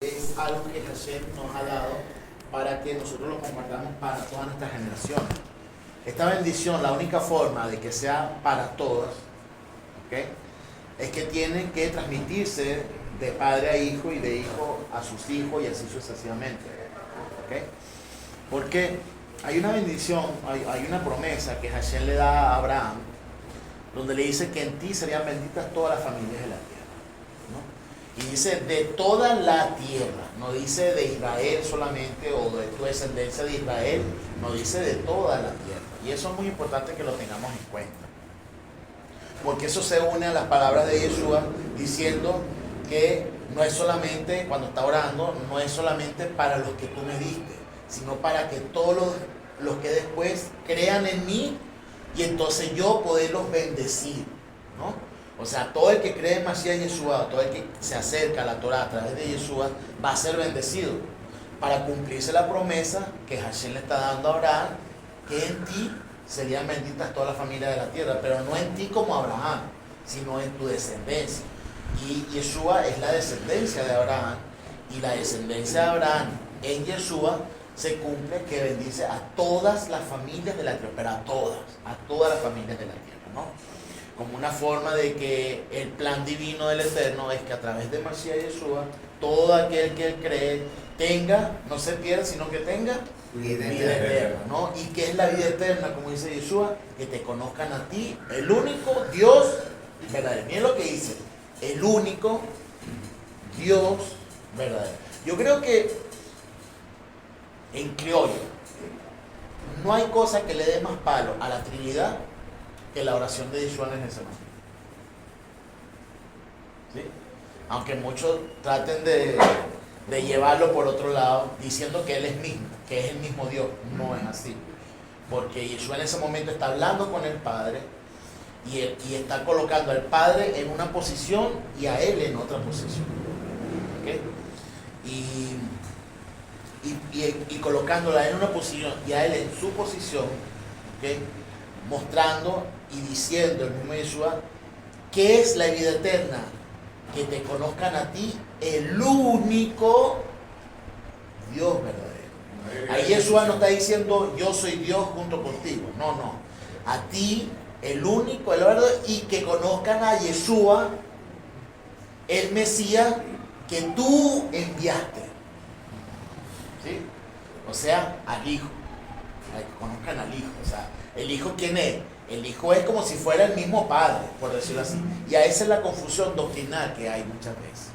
Es algo que Hashem nos ha dado para que nosotros lo compartamos para todas nuestras generaciones. Esta bendición, la única forma de que sea para todas, ¿okay?, es que tiene que transmitirse de padre a hijo y de hijo a sus hijos y así sucesivamente. ¿Okay? Porque hay una bendición, hay una promesa que Hashem le da a Abraham, donde le dice que en ti serían benditas todas las familias de la tierra, ¿no? Y dice de toda la tierra, no dice de Israel solamente o de tu descendencia de Israel, no dice de toda la tierra. Y eso es muy importante que lo tengamos en cuenta, porque eso se une a las palabras de Yeshua diciendo que no es solamente, cuando está orando, no es solamente para los que tú me diste, sino para que todos los que después crean en mí y entonces yo poderlos bendecir, ¿no? O sea, todo el que cree en Mashiach Yeshua, todo el que se acerca a la Torah a través de Yeshua, va a ser bendecido para cumplirse la promesa que Hashem le está dando a Abraham, que en ti serían benditas todas las familias de la tierra, pero no en ti como Abraham, sino en tu descendencia. Y Yeshua es la descendencia de Abraham, y la descendencia de Abraham en Yeshua se cumple que bendice a todas las familias de la tierra, pero a todas las familias de la tierra, ¿no? Como una forma de que el plan divino del Eterno es que a través de Mashiach Yeshua, todo aquel que él cree tenga, no se pierda, sino que tenga vida eterna, ¿no? ¿Y qué es la vida eterna? Como dice Yeshua, que te conozcan a ti, el único Dios verdadero. Miren lo que dice, el único Dios verdadero. Yo creo que en criollo no hay cosa que le dé más palo a la Trinidad que la oración de Yeshua en ese momento. ¿Sí? Aunque muchos traten de llevarlo por otro lado, diciendo que Él es mismo, que es el mismo Dios. No es así. Porque Yeshua en ese momento está hablando con el Padre y está colocando al Padre en una posición y a Él en otra posición. ¿Okay? Y colocándola en una posición y a Él en su posición, ¿okay?, mostrando y diciendo el mismo Yeshua, ¿qué es la vida eterna? Que te conozcan a ti, el único Dios verdadero. Ahí Yeshua no está diciendo yo soy Dios junto contigo, no, a ti el único, el verdadero, y que conozcan a Yeshua, el Mesías que tú enviaste, ¿sí? O sea, al Hijo, para que conozcan al Hijo. O sea, ¿el Hijo quién es? El Hijo es como si fuera el mismo Padre, por decirlo así. Y a esa es la confusión doctrinal que hay muchas veces.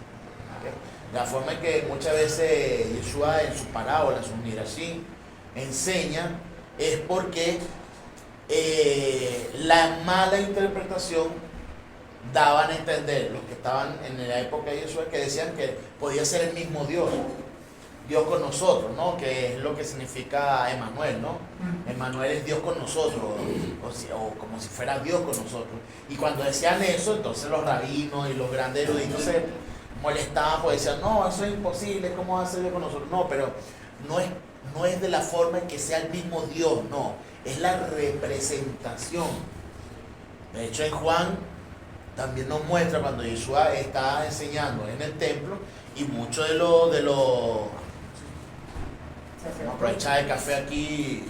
¿Okay? La forma en que muchas veces Yeshua en sus parábolas, sus mirashim, enseña, es porque la mala interpretación daban a entender los que estaban en la época de Yeshua, que decían que podía ser el mismo Dios con nosotros, ¿no? Que es lo que significa Emmanuel, ¿no? Emmanuel es Dios con nosotros, o como si fuera Dios con nosotros. Y cuando decían eso, entonces los rabinos y los grandes eruditos se molestaban, porque decían, no, eso es imposible, ¿cómo va a ser Dios con nosotros? No, pero no es de la forma en que sea el mismo Dios, no, es la representación. De hecho, en Juan también nos muestra cuando Yeshua está enseñando en el templo, y muchos de los vamos a aprovechar el café aquí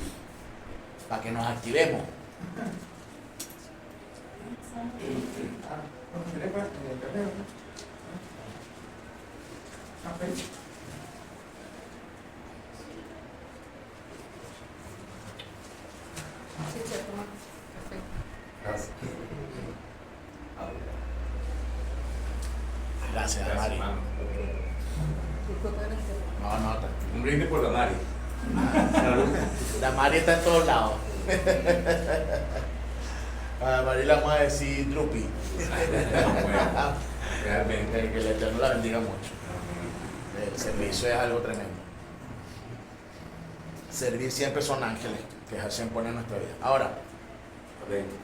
para que nos activemos. Gracias, Mari. No, un brindis por la Mari. La Mari está en todos lados. A la Mari le vamos a decir Drupi. Realmente, que el Eterno la bendiga mucho. El servicio es algo tremendo. Servir siempre son ángeles que Hashem pone en nuestra vida. Ahora,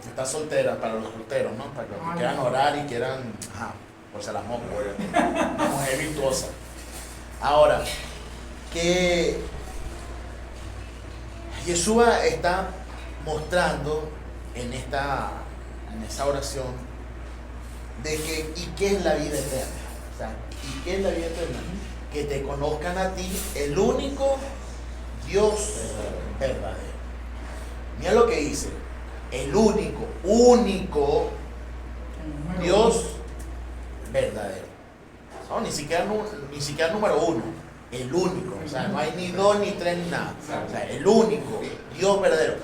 está soltera para los solteros, ¿no? Para los que quieran orar y quieran, por si las moscas, una mujer virtuosa. Ahora, que Yeshua está mostrando en esa oración de que, ¿y qué es la vida eterna? O sea, ¿y qué es la vida eterna? que te conozcan a ti, el único Dios verdadero. Mira lo que dice, el único Dios verdadero. No, ni siquiera número uno, el único. O sea, no hay ni dos, ni tres, ni nada. O sea, el único Dios verdadero.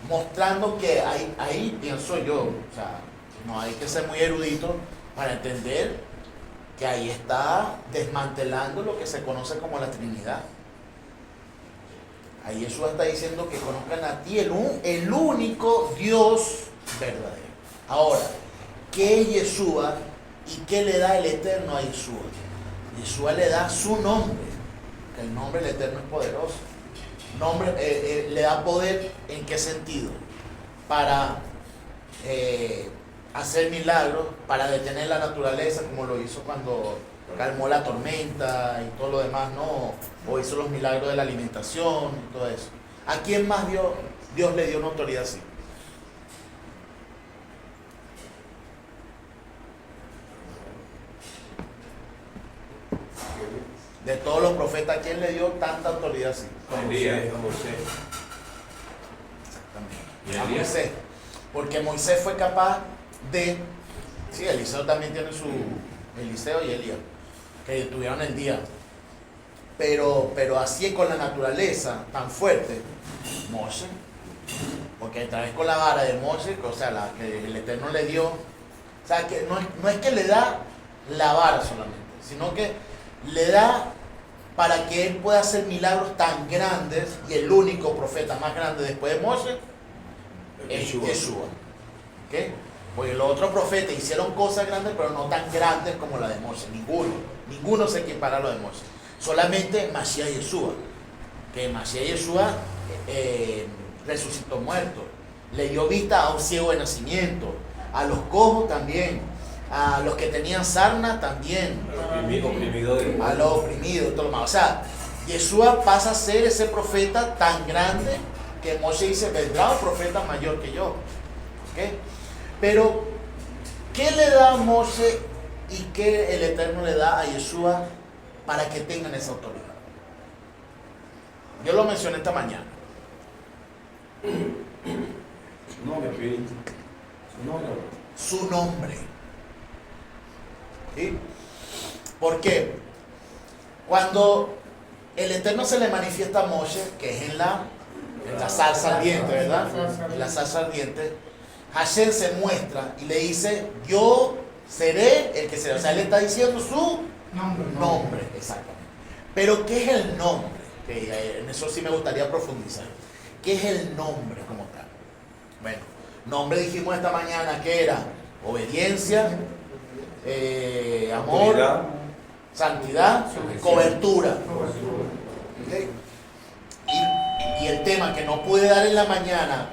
Mostrando que ahí pienso yo, o sea, no hay que ser muy erudito para entender que ahí está desmantelando lo que se conoce como la Trinidad. Ahí Jesús está diciendo que conozcan a ti, el único Dios verdadero. Ahora, ¿qué es Yeshua y qué le da el Eterno a Yeshua? Yeshua le da su nombre, que el nombre del Eterno es poderoso. Le da poder, ¿en qué sentido? Para hacer milagros, para detener la naturaleza, como lo hizo cuando calmó la tormenta y todo lo demás, ¿no? O hizo los milagros de la alimentación y todo eso. ¿A quién más Dios le dio una autoridad así? De todos los profetas, ¿a quién le dio tanta autoridad así? Elías, a Moisés. Exactamente. A Moisés. Porque Moisés fue capaz de... Sí, Eliseo también tiene su... Eliseo y Elías, que tuvieron el día. Pero así con la naturaleza tan fuerte, Moshe. Porque otra vez con la vara de Moshe, o sea, la que el Eterno le dio... O sea, que no es que le da la vara solamente, sino que le da para que él pueda hacer milagros tan grandes, y el único profeta más grande después de Moshe es Yeshua. ¿Okay? Porque los otros profetas hicieron cosas grandes, pero no tan grandes como la de Moshe. Ninguno se equipara a lo de Moshe. Solamente Mashiach Yeshua. Que Mashiach Yeshua resucitó muerto. Le dio vista a un ciego de nacimiento. A los cojos también. A los que tenían sarna también. A los oprimidos, todo lo más. O sea, Yeshua pasa a ser ese profeta tan grande que Moshe dice, vendrá un profeta mayor que yo. ¿Okay? Pero, ¿qué le da a Moshe y qué el Eterno le da a Yeshua para que tengan esa autoridad? Yo lo mencioné esta mañana. Su nombre. ¿Sí? ¿Por qué? Cuando el Eterno se le manifiesta a Moshe, que es en la salsa ardiente, ¿verdad? En la salsa ardiente, Hashem se muestra y le dice, yo seré el que será. O sea, él está diciendo su nombre, exactamente. Pero, ¿qué es el nombre? Que en eso sí me gustaría profundizar. ¿Qué es el nombre como tal? Bueno, nombre dijimos esta mañana que era obediencia, amor, autoridad, santidad, cobertura. ¿Okay? Y el tema que no pude dar en la mañana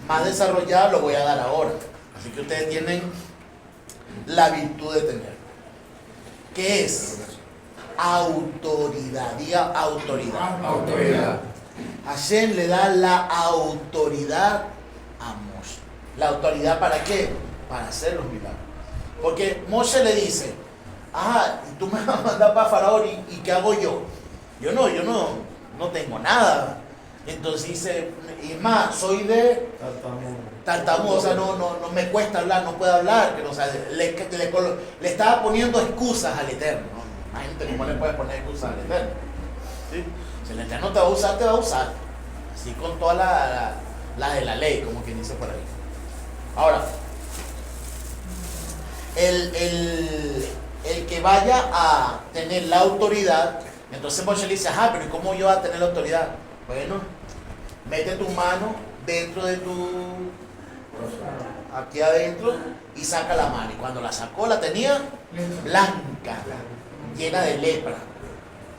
más desarrollado lo voy a dar ahora. Así que ustedes tienen la virtud de tener. ¿Qué es? Autoridad. Diga autoridad. Autoridad. Hashem le da la autoridad a Moshe. ¿La autoridad para qué? Para hacer los milagros. Porque Moshe le dice, tú me vas a mandar para Faraón y ¿qué hago yo? Yo no tengo nada. Entonces dice, y más, soy de tartamudo, o sea, no me cuesta hablar, no puedo hablar, que, o sea, le estaba poniendo excusas al Eterno, ¿no? Imagínate cómo le puedes poner excusas al Eterno. ¿Sí? Si el Eterno te va a usar, te va a usar. Así con toda la de la ley, como quien dice por ahí. Ahora, el que vaya a tener la autoridad, entonces Moshe le dice, pero ¿y cómo yo voy a tener la autoridad? Bueno, mete tu mano dentro de aquí adentro y saca la mano. Y cuando la sacó la tenía blanca, llena de lepra.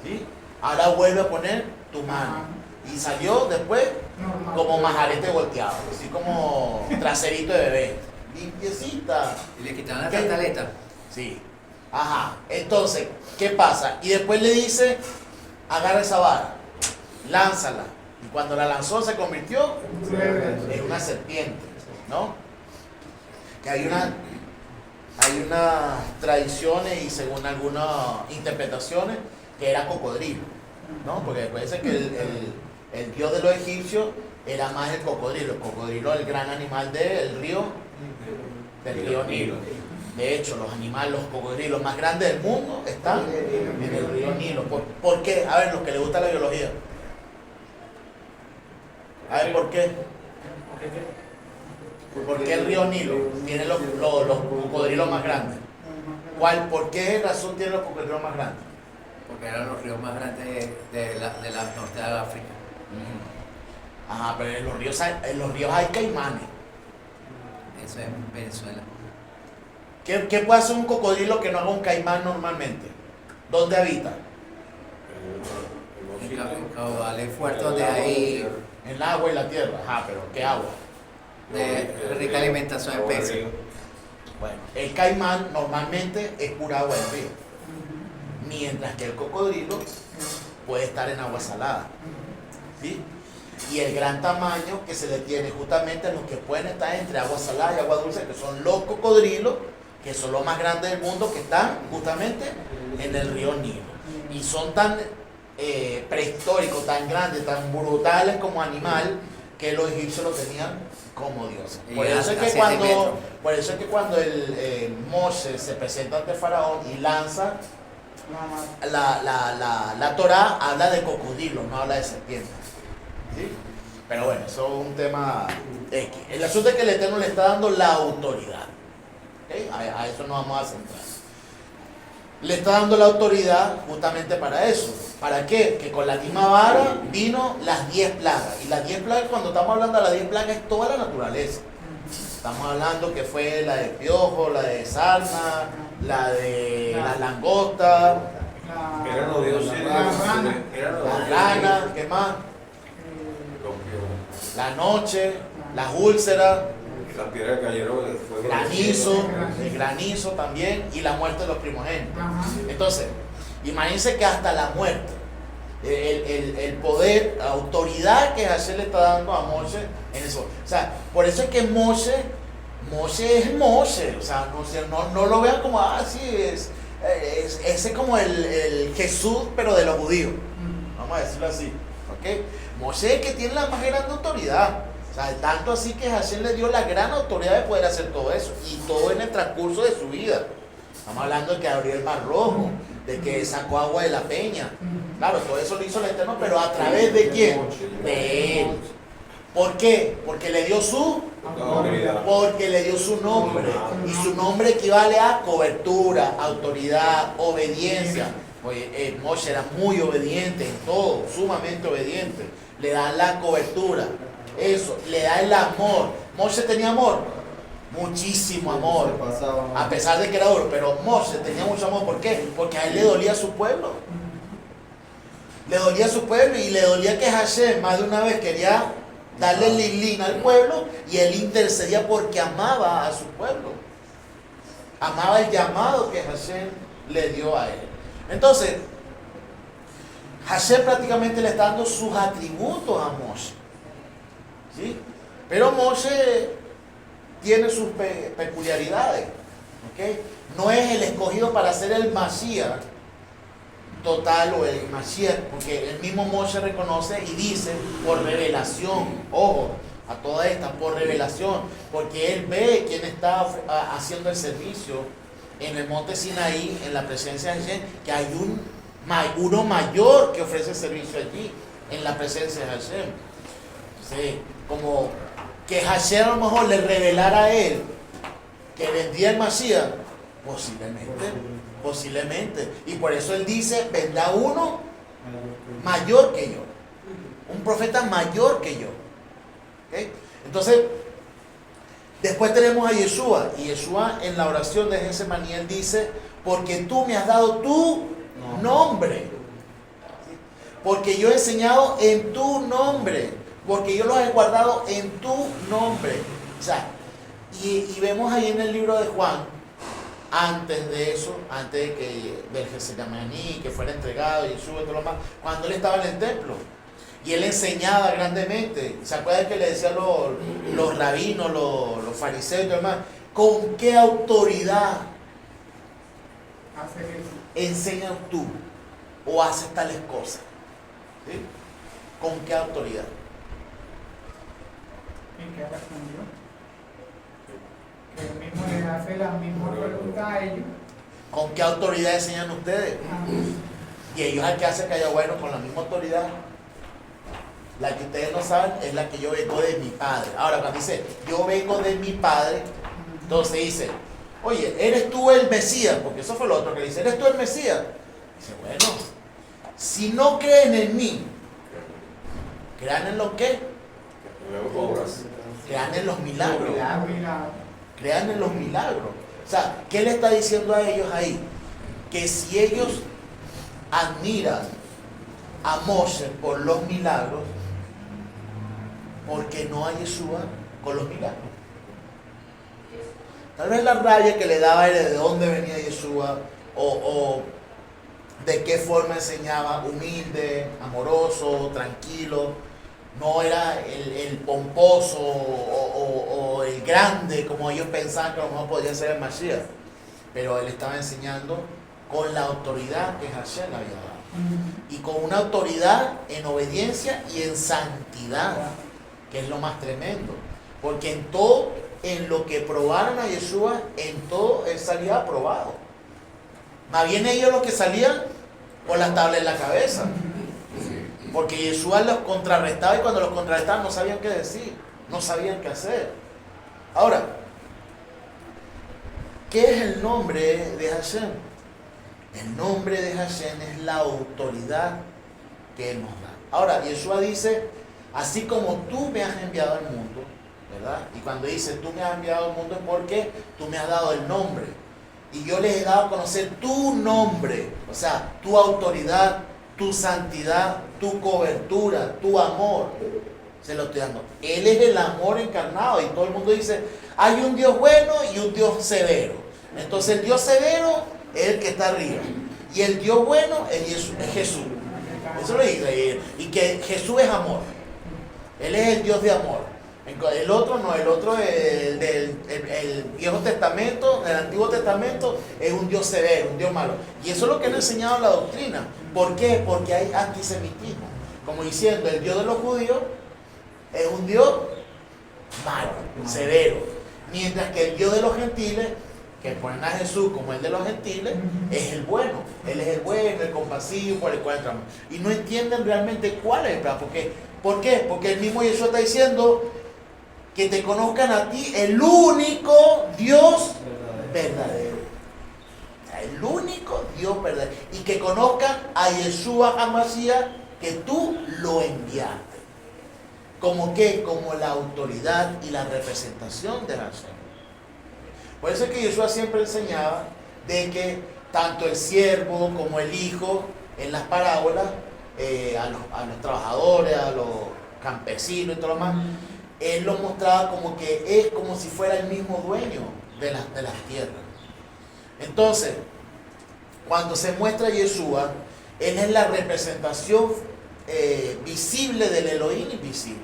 ¿Sí? Ahora vuelve a poner tu mano. Y salió después como majarete volteado, así como traserito de bebé. Limpiecita. Y le quitaron la cantaleta. Sí. Ajá. Entonces, ¿qué pasa? Y después le dice, agarra esa vara, lánzala. Y cuando la lanzó se convirtió en una serpiente, ¿no? Que hay unas tradiciones y según algunas interpretaciones que era cocodrilo, ¿no? Porque acuérdense que el dios de los egipcios era más el cocodrilo el gran animal del río Nilo. De hecho, los cocodrilos más grandes del mundo están en el río Nilo. ¿Por qué? A ver, los que les gusta la biología. A ver, ¿por qué? ¿Por qué el río Nilo tiene los cocodrilos más grandes? ¿Por qué razón tiene los cocodrilos más grandes? Porque eran los ríos más grandes de la norte de África. Ajá, pero en los ríos hay caimanes. Eso es Venezuela. ¿Qué puede hacer un cocodrilo que no haga un caimán normalmente? ¿Dónde habita? En caudales fuertes donde hay En el agua y la tierra. Ajá, pero ¿qué agua? de rica alimentación de peces. Bueno, el caimán normalmente es pura agua del río, mientras que el cocodrilo puede estar en agua salada, ¿sí? Y el gran tamaño que se le tiene justamente a los que pueden estar entre agua salada y agua dulce, que son los cocodrilos, que son los más grandes del mundo, que están justamente en el río Nilo. Y son tan prehistóricos, tan grandes, tan brutales como animal, que los egipcios lo tenían como dioses. Por eso es que cuando Moshe se presenta ante Faraón y lanza la Torá, habla de cocodrilo, no habla de serpientes. ¿Sí? Pero bueno, eso es un tema X. El asunto es que el Eterno le está dando la autoridad. ¿Okay? A eso nos vamos a centrar. Le está dando la autoridad justamente para eso. ¿Para qué? Que con la misma vara vino las 10 plagas. Y las 10 plagas, cuando estamos hablando de las 10 plagas, es toda la naturaleza. Estamos hablando que fue la de piojo, la de sarna, la de las langostas, Eran los dioses. la rana, ¿qué más? La noche, las úlceras, Las piedras que cayeron del fuego. el granizo también, y la muerte de los primogénitos. Entonces, imagínense que hasta la muerte, el poder, la autoridad que Hashem le está dando a Moshe en eso. O sea, por eso es que Moshe es Moshe. O sea, no lo vean como, ese es como el Jesús, pero de los judíos. Vamos a decirlo así. ¿Okay? Moshe es el que tiene la más grande autoridad. O sea, tanto así que Hashem le dio la gran autoridad de poder hacer todo eso. Y todo en el transcurso de su vida. Estamos hablando de que abrió el mar rojo, de que sacó agua de la peña. Claro, todo eso lo hizo el Eterno, pero ¿a través de quién? De él. ¿Por qué? Porque le dio su nombre. Y su nombre equivale a cobertura, autoridad, obediencia. Oye, Moshe era muy obediente en todo, sumamente obediente. Le da la cobertura. Eso, le da el amor. Moshe tenía amor, muchísimo amor, a pesar de que era duro, pero Moshe tenía mucho amor. ¿Por qué? Porque a él le dolía a su pueblo. Le dolía a su pueblo y le dolía que Hashem más de una vez quería darle el lilín al pueblo, y él intercedía porque amaba a su pueblo. Amaba el llamado que Hashem le dio a él. Entonces, Hashem prácticamente le está dando sus atributos a Moshe. ¿Sí? Pero Moshe tiene sus peculiaridades. ¿Okay? No es el escogido para ser el Mashiach total o el Mashiach, porque el mismo Moshe reconoce y dice por revelación, ojo, a toda esta, por revelación, porque él ve quién está haciendo el servicio en el monte Sinaí, en la presencia de Hashem, que hay uno mayor que ofrece el servicio allí, en la presencia de Hashem. Entonces, como que Hashem a lo mejor le revelara a él que vendría el Mashiach, posiblemente. Y por eso él dice, vendrá uno mayor que yo, un profeta mayor que yo. ¿Okay? Entonces, después tenemos a Yeshua, y Yeshua en la oración de Getsemaní él dice, porque tú me has dado tu nombre, porque yo he enseñado en tu nombre, porque yo los he guardado en tu nombre. O sea, y vemos ahí en el libro de Juan, antes de eso, antes de que del Getsemaní, que fuera entregado Yeshua y todo lo más, cuando él estaba en el templo y él enseñaba grandemente. ¿Se acuerdan que le decían los rabinos, los fariseos y todo lo demás? ¿Con qué autoridad enseñas tú? o haces tales cosas. ¿Sí? ¿Con qué autoridad? ¿Y qué respondió? Que él mismo les hace la misma pregunta a ellos. ¿Con qué autoridad enseñan ustedes? Y ellos al que hace que haya bueno con la misma autoridad. La que ustedes no saben es la que yo vengo de mi padre. Ahora, cuando dice yo vengo de mi padre, entonces dice, oye, ¿eres tú el Mesías? Porque eso fue lo otro que dice, ¿eres tú el Mesías? Dice, bueno, si no creen en mí, ¿crean en lo qué? Crean en los milagros. Crean en los milagros. O sea, ¿qué le está diciendo a ellos ahí? Que si ellos admiran a Moshe por los milagros, porque no a Yeshua con los milagros. Tal vez la rabia que le daba era de dónde venía Yeshua o de qué forma enseñaba, humilde, amoroso, tranquilo. No era el pomposo o el grande como ellos pensaban que a lo mejor podía ser el Mashiach. Pero él estaba enseñando con la autoridad que Hashem le había dado. Y con una autoridad en obediencia y en santidad, que es lo más tremendo. Porque en todo, en lo que probaron a Yeshua, en todo él salía aprobado. Más bien ellos los que salían con las tablas en la cabeza. Porque Yeshua los contrarrestaba y cuando los contrarrestaban no sabían qué decir, no sabían qué hacer. Ahora, ¿qué es el nombre de Hashem? El nombre de Hashem es la autoridad que Él nos da. Ahora, Yeshua dice, así como tú me has enviado al mundo, ¿verdad? Y cuando dice tú me has enviado al mundo es porque tú me has dado el nombre. Y yo les he dado a conocer tu nombre, o sea, tu autoridad, tu santidad, tu cobertura, tu amor. Se lo estoy dando. Él es el amor encarnado y todo el mundo dice, hay un Dios bueno y un Dios severo. Entonces el Dios severo es el que está arriba. Y el Dios bueno es Jesús. Eso lo dice. Y que Jesús es amor. Él es el Dios de amor. El otro no, el otro el Viejo Testamento, el Antiguo Testamento es un Dios severo, un Dios malo. Y eso es lo que nos ha enseñado la doctrina. ¿Por qué? Porque hay antisemitismo. Como diciendo, el Dios de los judíos es un Dios malo, severo. Mientras que el Dios de los gentiles, que ponen a Jesús como el de los gentiles, es el bueno. Él es el bueno, el compasivo, por el cual entramos. Y no entienden realmente cuál es el plan. ¿Por qué? Porque el mismo Jesús está diciendo que te conozcan a ti, el único Dios verdadero. El único Dios verdadero. Y que conozcan a Yeshua HaMashiach, que tú lo enviaste. ¿Como qué? Como la autoridad y la representación de Hashem. Por eso es que Yeshua siempre enseñaba de que tanto el siervo como el hijo, en las parábolas, a los trabajadores, a los campesinos y todo lo demás, él lo mostraba como que es como si fuera el mismo dueño de las tierras. Entonces, cuando se muestra Yeshua, él es la representación visible del Elohim invisible.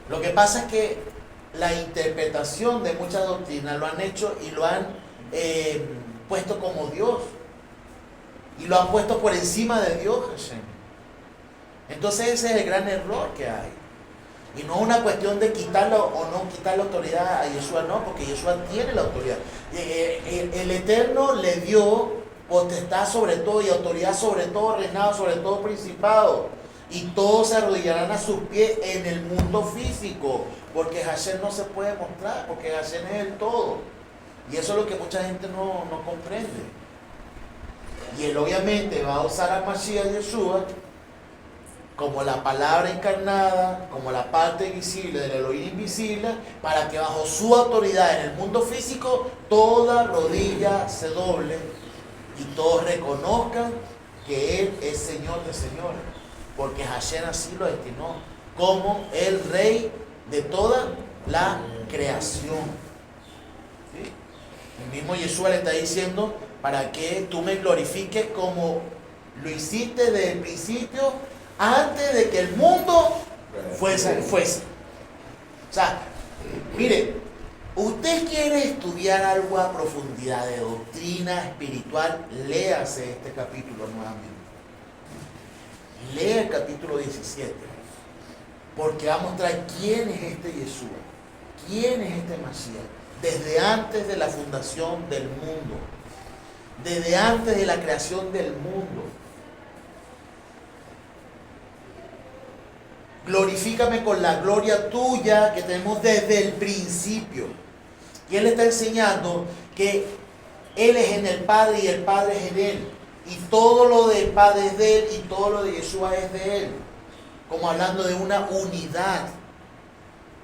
Lo que pasa es que la interpretación de muchas doctrinas lo han hecho y lo han puesto como Dios. Y lo han puesto por encima de Dios, Hashem. Entonces ese es el gran error que hay. Y no es una cuestión de quitarle o no quitar la autoridad a Yeshua, no, porque Yeshua tiene la autoridad. El Eterno le dio potestad sobre todo y autoridad sobre todo, reinado sobre todo, principado. Y todos se arrodillarán a sus pies en el mundo físico, porque Hashem no se puede mostrar, porque Hashem es el todo. Y eso es lo que mucha gente no comprende. Y él obviamente va a usar a Mashiach Yeshua como la palabra encarnada, como la parte visible del Elohim invisible, para que bajo su autoridad en el mundo físico toda rodilla se doble y todos reconozcan que Él es Señor de señores, porque Hashem así lo destinó, como el Rey de toda la creación. ¿Sí? El mismo Yeshua le está diciendo, para que tú me glorifiques como lo hiciste desde el principio, antes de que el mundo fuese. O sea, mire, Usted quiere estudiar algo a profundidad de doctrina espiritual, léase este capítulo nuevamente. Lea el capítulo 17, porque va a mostrar quién es este Yeshua, quién es este Mashiach, desde antes de la fundación del mundo, desde antes de la creación del mundo. Glorifícame con la gloria tuya que tenemos desde el principio. Y Él está enseñando que Él es en el Padre y el Padre es en Él. Y todo lo del Padre es de Él y todo lo de Yeshua es de Él. Como hablando de una unidad.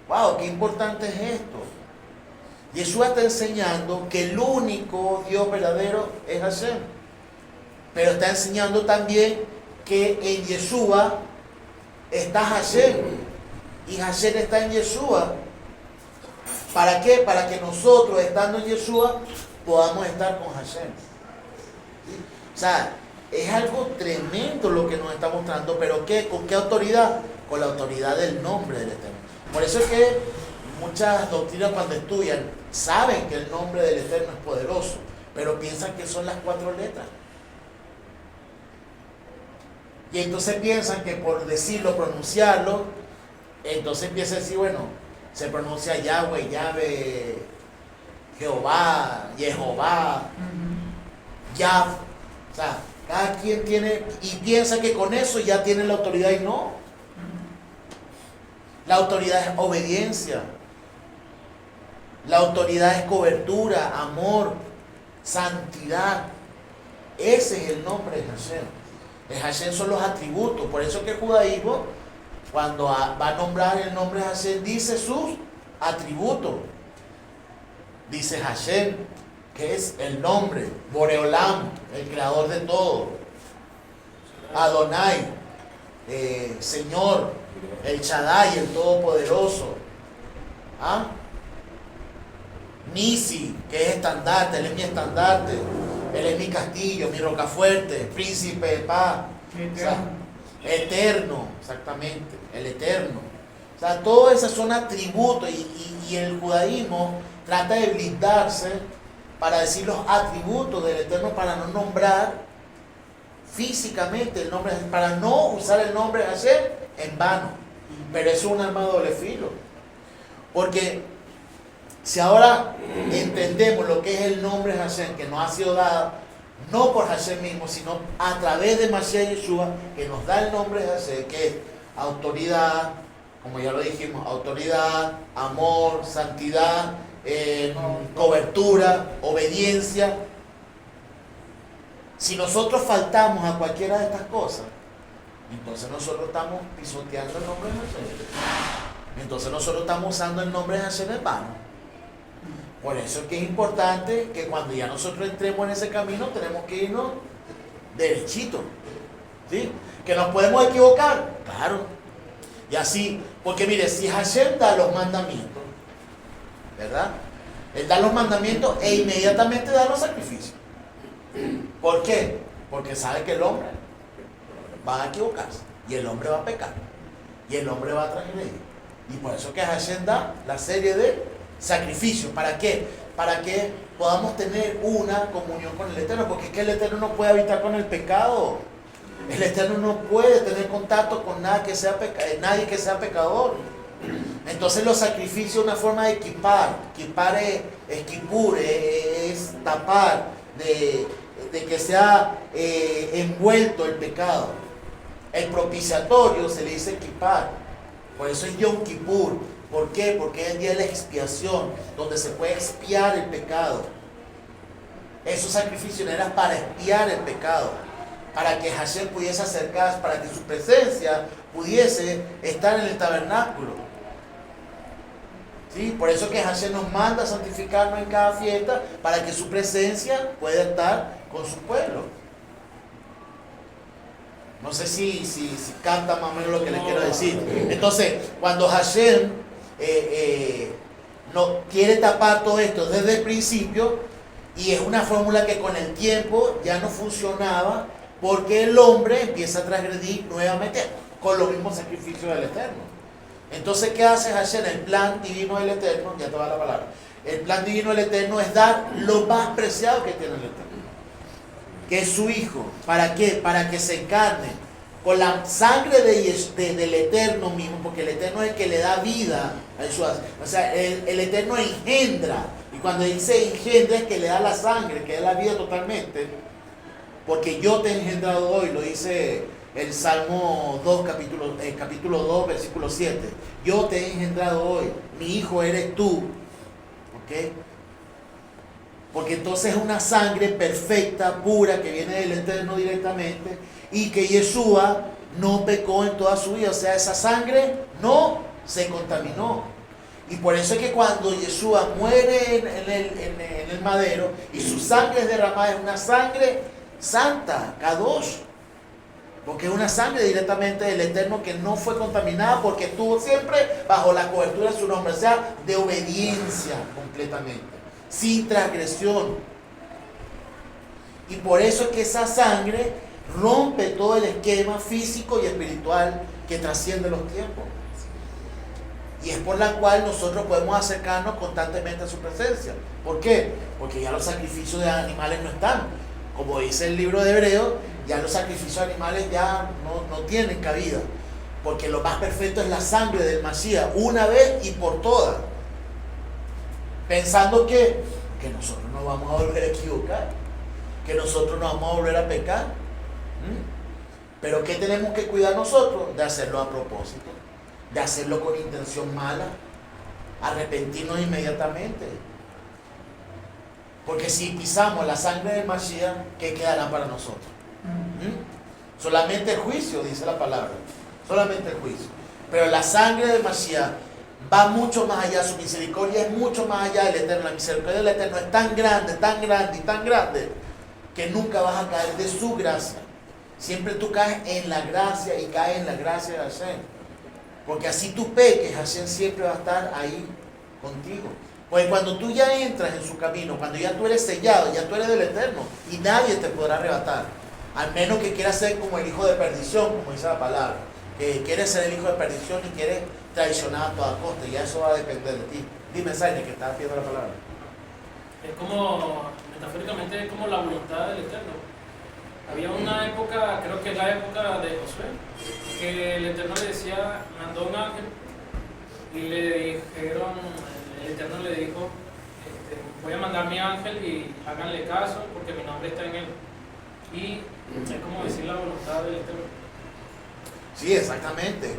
¡Wow! ¡Qué importante es esto! Yeshua está enseñando que el único Dios verdadero es Hashem. Pero está enseñando también que en Yeshua está Hashem. Y Hashem está en Yeshua. ¿Para qué? Para que nosotros, estando en Yeshua, podamos estar con Hashem. ¿Sí? O sea, es algo tremendo lo que nos está mostrando, pero ¿qué? ¿Con qué autoridad? Con la autoridad del nombre del Eterno. Por eso es que muchas doctrinas cuando estudian saben que el nombre del Eterno es poderoso, pero piensan que son las 4 letras. Y entonces piensan que por decirlo, pronunciarlo, entonces empieza a decir, bueno, se pronuncia Yahweh, Yahvé, Jehová, Jehová, Yah. O sea, cada quien tiene y piensa que con eso ya tiene la autoridad y no. La autoridad es obediencia. La autoridad es cobertura, amor, santidad. Ese es el nombre de Hashem. El Hashem son los atributos. Por eso que el judaísmo, cuando va a nombrar el nombre de Hashem, dice sus atributos. Dice Hashem, que es el nombre. Boreolam, el creador de todo. Adonai, Señor, el Shaddai, el Todopoderoso. ¿Ah? Nisi, que es estandarte, Él es mi estandarte. Él es mi castillo, mi rocafuerte, príncipe de paz. O sea, eterno, exactamente, el eterno. O sea, todos esos son atributos y el judaísmo trata de blindarse para decir los atributos del eterno, para no nombrar físicamente el nombre, para no usar el nombre de Hashem en vano. Pero es un arma de doble filo. Porque si ahora entendemos lo que es el nombre de Hashem, que nos ha sido dado no por Hashem mismo, sino a través de Mashiach Yeshua, que nos da el nombre de Hashem, que es autoridad, como ya lo dijimos, autoridad, amor, santidad, cobertura, obediencia. Si nosotros faltamos a cualquiera de estas cosas, entonces nosotros estamos pisoteando el nombre de Hashem. Entonces nosotros estamos usando el nombre de Hashem en vano. Por eso es que es importante que cuando ya nosotros entremos en ese camino, tenemos que irnos derechito. ¿Sí? Que nos podemos equivocar, claro. Y así, porque mire, si Hashem da los mandamientos, ¿verdad? Él da los mandamientos e inmediatamente da los sacrificios. ¿Por qué? Porque sabe que el hombre va a equivocarse y el hombre va a pecar y el hombre va a transgredir. Y por eso que Hashem da la serie de sacrificios. ¿Para qué? Para que podamos tener una comunión con el Eterno, porque es que el Eterno no puede habitar con el pecado. El Eterno no puede tener contacto con nadie que sea pecador. Entonces los sacrificios es una forma de equipar. Equipar es kipur, es tapar, de que sea envuelto el pecado. El propiciatorio se le dice equipar. Por eso es Yom Kippur. ¿Por qué? Porque es el día de la expiación, donde se puede expiar el pecado. Esos sacrificios eran para expiar el pecado, para que Hashem pudiese acercarse, para que su presencia pudiese estar en el tabernáculo. ¿Sí? Por eso que Hashem nos manda a santificarnos en cada fiesta, para que su presencia pueda estar con su pueblo. No sé si canta más o menos lo que les quiero decir. Entonces, cuando Hashem no quiere tapar todo esto desde el principio, y es una fórmula que con el tiempo ya no funcionaba, porque el hombre empieza a transgredir nuevamente con los mismos sacrificios del Eterno. Entonces, ¿qué hace Hashem? El plan divino del Eterno, ya te va la palabra. El plan divino del Eterno es dar lo más preciado que tiene el Eterno, que es su Hijo. ¿Para qué? Para que se encarne con la sangre del Eterno mismo, porque el Eterno es el que le da vida a Yeshua. O sea, el Eterno engendra, y cuando dice engendra es que le da la sangre, que da la vida totalmente, porque yo te he engendrado hoy, lo dice el Salmo 2, capítulo 2, versículo 7. Yo te he engendrado hoy, mi hijo eres tú. ¿Ok? Porque entonces es una sangre perfecta, pura, que viene del Eterno directamente, y que Yeshua no pecó en toda su vida. O sea, esa sangre no se contaminó. Y por eso es que cuando Yeshua muere en el madero y su sangre es derramada, es una sangre santa, kadosh, porque es una sangre directamente del Eterno que no fue contaminada, porque estuvo siempre bajo la cobertura de su nombre, o sea, de obediencia completamente, sin transgresión. Y por eso es que esa sangre rompe todo el esquema físico y espiritual que trasciende los tiempos. Y es por la cual nosotros podemos acercarnos constantemente a su presencia. ¿Por qué? Porque ya los sacrificios de animales no están. Como dice el libro de Hebreos, ya los sacrificios de animales ya no tienen cabida. Porque lo más perfecto es la sangre del Mashiach, una vez y por todas. Pensando que nosotros nos vamos a volver a equivocar, que nosotros nos vamos a volver a pecar. Pero ¿qué tenemos que cuidar nosotros? De hacerlo a propósito, de hacerlo con intención mala, arrepentirnos inmediatamente. Porque si pisamos la sangre del Mashiach, ¿qué quedará para nosotros? Solamente el juicio, dice la palabra, solamente el juicio. Pero la sangre del Mashiach va mucho más allá, su misericordia es mucho más allá del Eterno. La misericordia del Eterno es tan grande y tan grande, que nunca vas a caer de su gracia. Siempre tú caes en la gracia y caes en la gracia de Hashem. Porque así tú peques, Hashem siempre va a estar ahí contigo. Pues cuando tú ya entras en su camino, cuando ya tú eres sellado, ya tú eres del Eterno, y nadie te podrá arrebatar. Al menos que quieras ser como el hijo de perdición, como dice la palabra. Que quieres ser el hijo de perdición y quieres traicionar a toda costa, y eso va a depender de ti. Dime, Zaire, que estás pidiendo la palabra. Es como, metafóricamente, es como la voluntad del Eterno. Había una época, creo que es la época de Josué, que el Eterno le decía, mandó un ángel y le dijeron, el Eterno le dijo, voy a mandar mi ángel y háganle caso porque mi nombre está en él. Y es como decir la voluntad del Eterno. Sí, exactamente.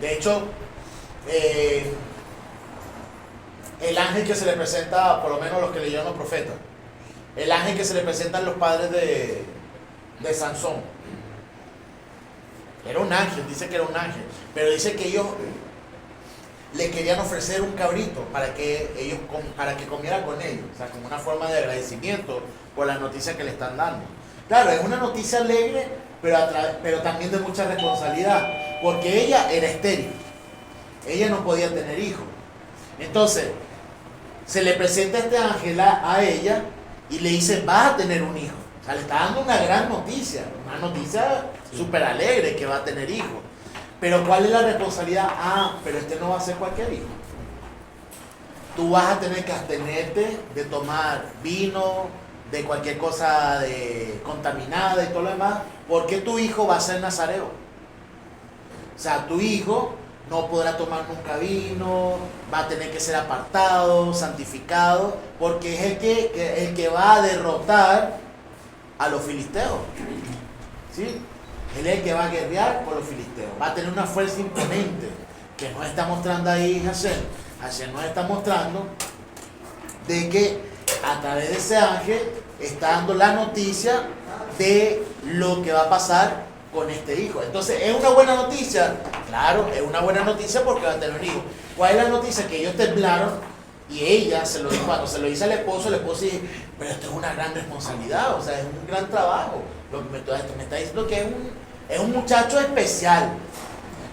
De hecho, el ángel que se le presenta, por lo menos los que leyeron los profetas, el ángel que se le presenta a los padres de Sansón, era un ángel, dice que era un ángel, pero dice que ellos le querían ofrecer un cabrito para que comiera con ellos, o sea, como una forma de agradecimiento por la noticia que le están dando. Claro, es una noticia alegre, pero también de mucha responsabilidad, porque ella era estéril, ella no podía tener hijos. Entonces, se le presenta este ángel a ella y le dice, vas a tener un hijo. O sea, le está dando una gran noticia, una noticia súper alegre, que va a tener hijos. Pero ¿cuál es la responsabilidad? Pero este no va a ser cualquier hijo. Tú vas a tener que abstenerte de tomar vino, de cualquier cosa contaminada y todo lo demás, porque tu hijo va a ser nazareo. O sea, tu hijo no podrá tomar nunca vino, va a tener que ser apartado, santificado, porque es el que va a derrotar a los filisteos. ¿Sí? Él es el que va a guerrear por los filisteos. Va a tener una fuerza imponente que nos está mostrando ahí Hashem. Hashem nos está mostrando de que a través de ese ángel está dando la noticia de lo que va a pasar con este hijo. Entonces, ¿es una buena noticia? Claro, es una buena noticia porque va a tener un hijo. ¿Cuál es la noticia? Que ellos temblaron y ella se lo dijo, cuando se lo dice al esposo, el esposo dice, pero esto es una gran responsabilidad, o sea, es un gran trabajo. Lo que me está diciendo que es un muchacho especial.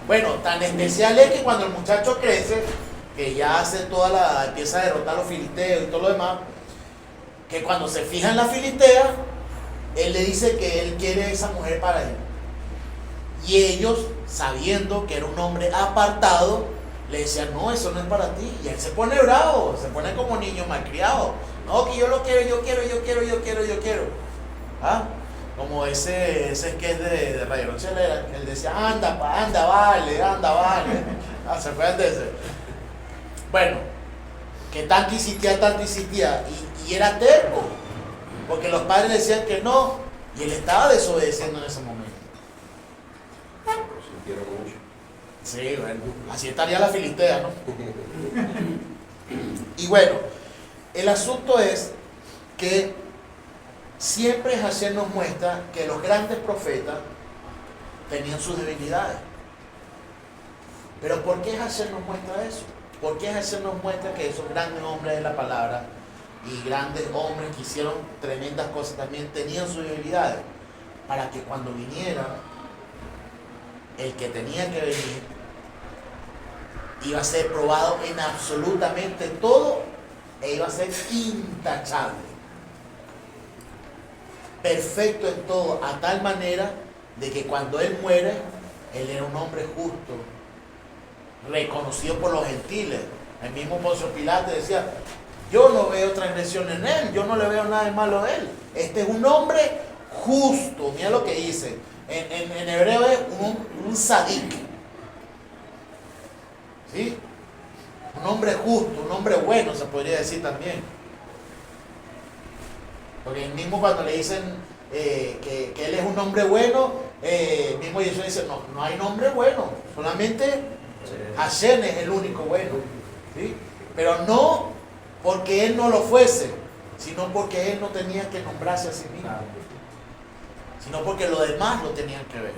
Bueno, tan especial es que cuando el muchacho crece, que ya hace empieza a derrotar a los filisteos y todo lo demás, que cuando se fija en la filistea, él le dice que él quiere esa mujer para él. Y ellos, sabiendo que era un hombre apartado, le decían, no, eso no es para ti. Y él se pone bravo, se pone como niño malcriado. No, que yo lo quiero, yo quiero. ¿Ah? Como ese sketch de Radio Rochelera, él decía, anda, vale. Ah, ¿se acuerdan de ese? Bueno, que tanto insistía, y era terco, porque los padres le decían que no, y él estaba desobedeciendo en ese momento. Lo sintieron mucho. Sí, bueno, así estaría la Filistea, ¿no? Y bueno, el asunto es que siempre Hashem nos muestra que los grandes profetas tenían sus debilidades. Pero ¿por qué Hashem nos muestra eso? ¿Por qué Hashem nos muestra que esos grandes hombres de la palabra y grandes hombres que hicieron tremendas cosas también tenían sus debilidades? Para que cuando viniera el que tenía que venir, iba a ser probado en absolutamente todo e iba a ser intachable, perfecto en todo, a tal manera de que cuando él muere, él era un hombre justo, reconocido por los gentiles. El mismo Poncio Pilato decía, yo no veo transgresión en él, yo no le veo nada de malo a él, este es un hombre justo. Mira lo que dice en hebreo, es un sadik, ¿sí? Un hombre justo, un hombre bueno, se podría decir también. Porque mismo cuando le dicen que él es un hombre bueno, mismo Jesús dice, no hay hombre bueno, solamente Hashem es el único bueno, ¿sí? Pero no porque él no lo fuese, sino porque él no tenía que nombrarse a sí mismo, sino porque los demás lo tenían que ver.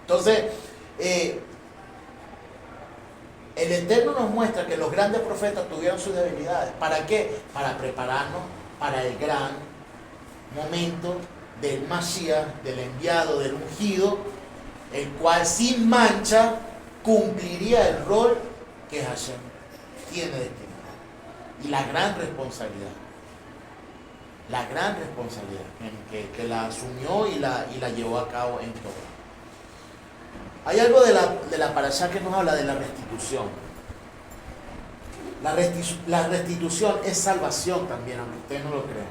Entonces, el Eterno nos muestra que los grandes profetas tuvieron sus debilidades. ¿Para qué? Para prepararnos para el gran momento del Mashiach, del enviado, del ungido, el cual sin mancha cumpliría el rol que Hashem tiene destinado. Y la gran responsabilidad que la asumió y la llevó a cabo en todo. Hay algo de la parashá que nos habla de la restitución. La restitución es salvación también, aunque ustedes no lo crean.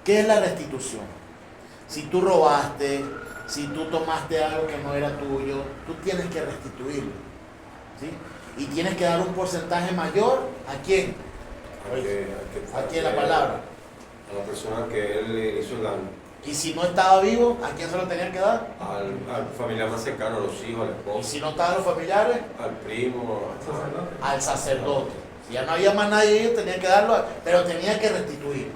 ¿Qué es la restitución? Si tú robaste, si tú tomaste algo que no era tuyo, tú tienes que restituirlo, ¿sí? Y tienes que dar un porcentaje mayor ¿a quién? Aquí en la palabra. A la persona que él le hizo el daño. Y si no estaba vivo, ¿a quién se lo tenían que dar? Al familiar más cercano, a los hijos, al Y esposo, si no estaban los familiares, al primo, al sacerdote. Si ya no había más nadie, ellos tenían que darlo, pero tenían que restituir.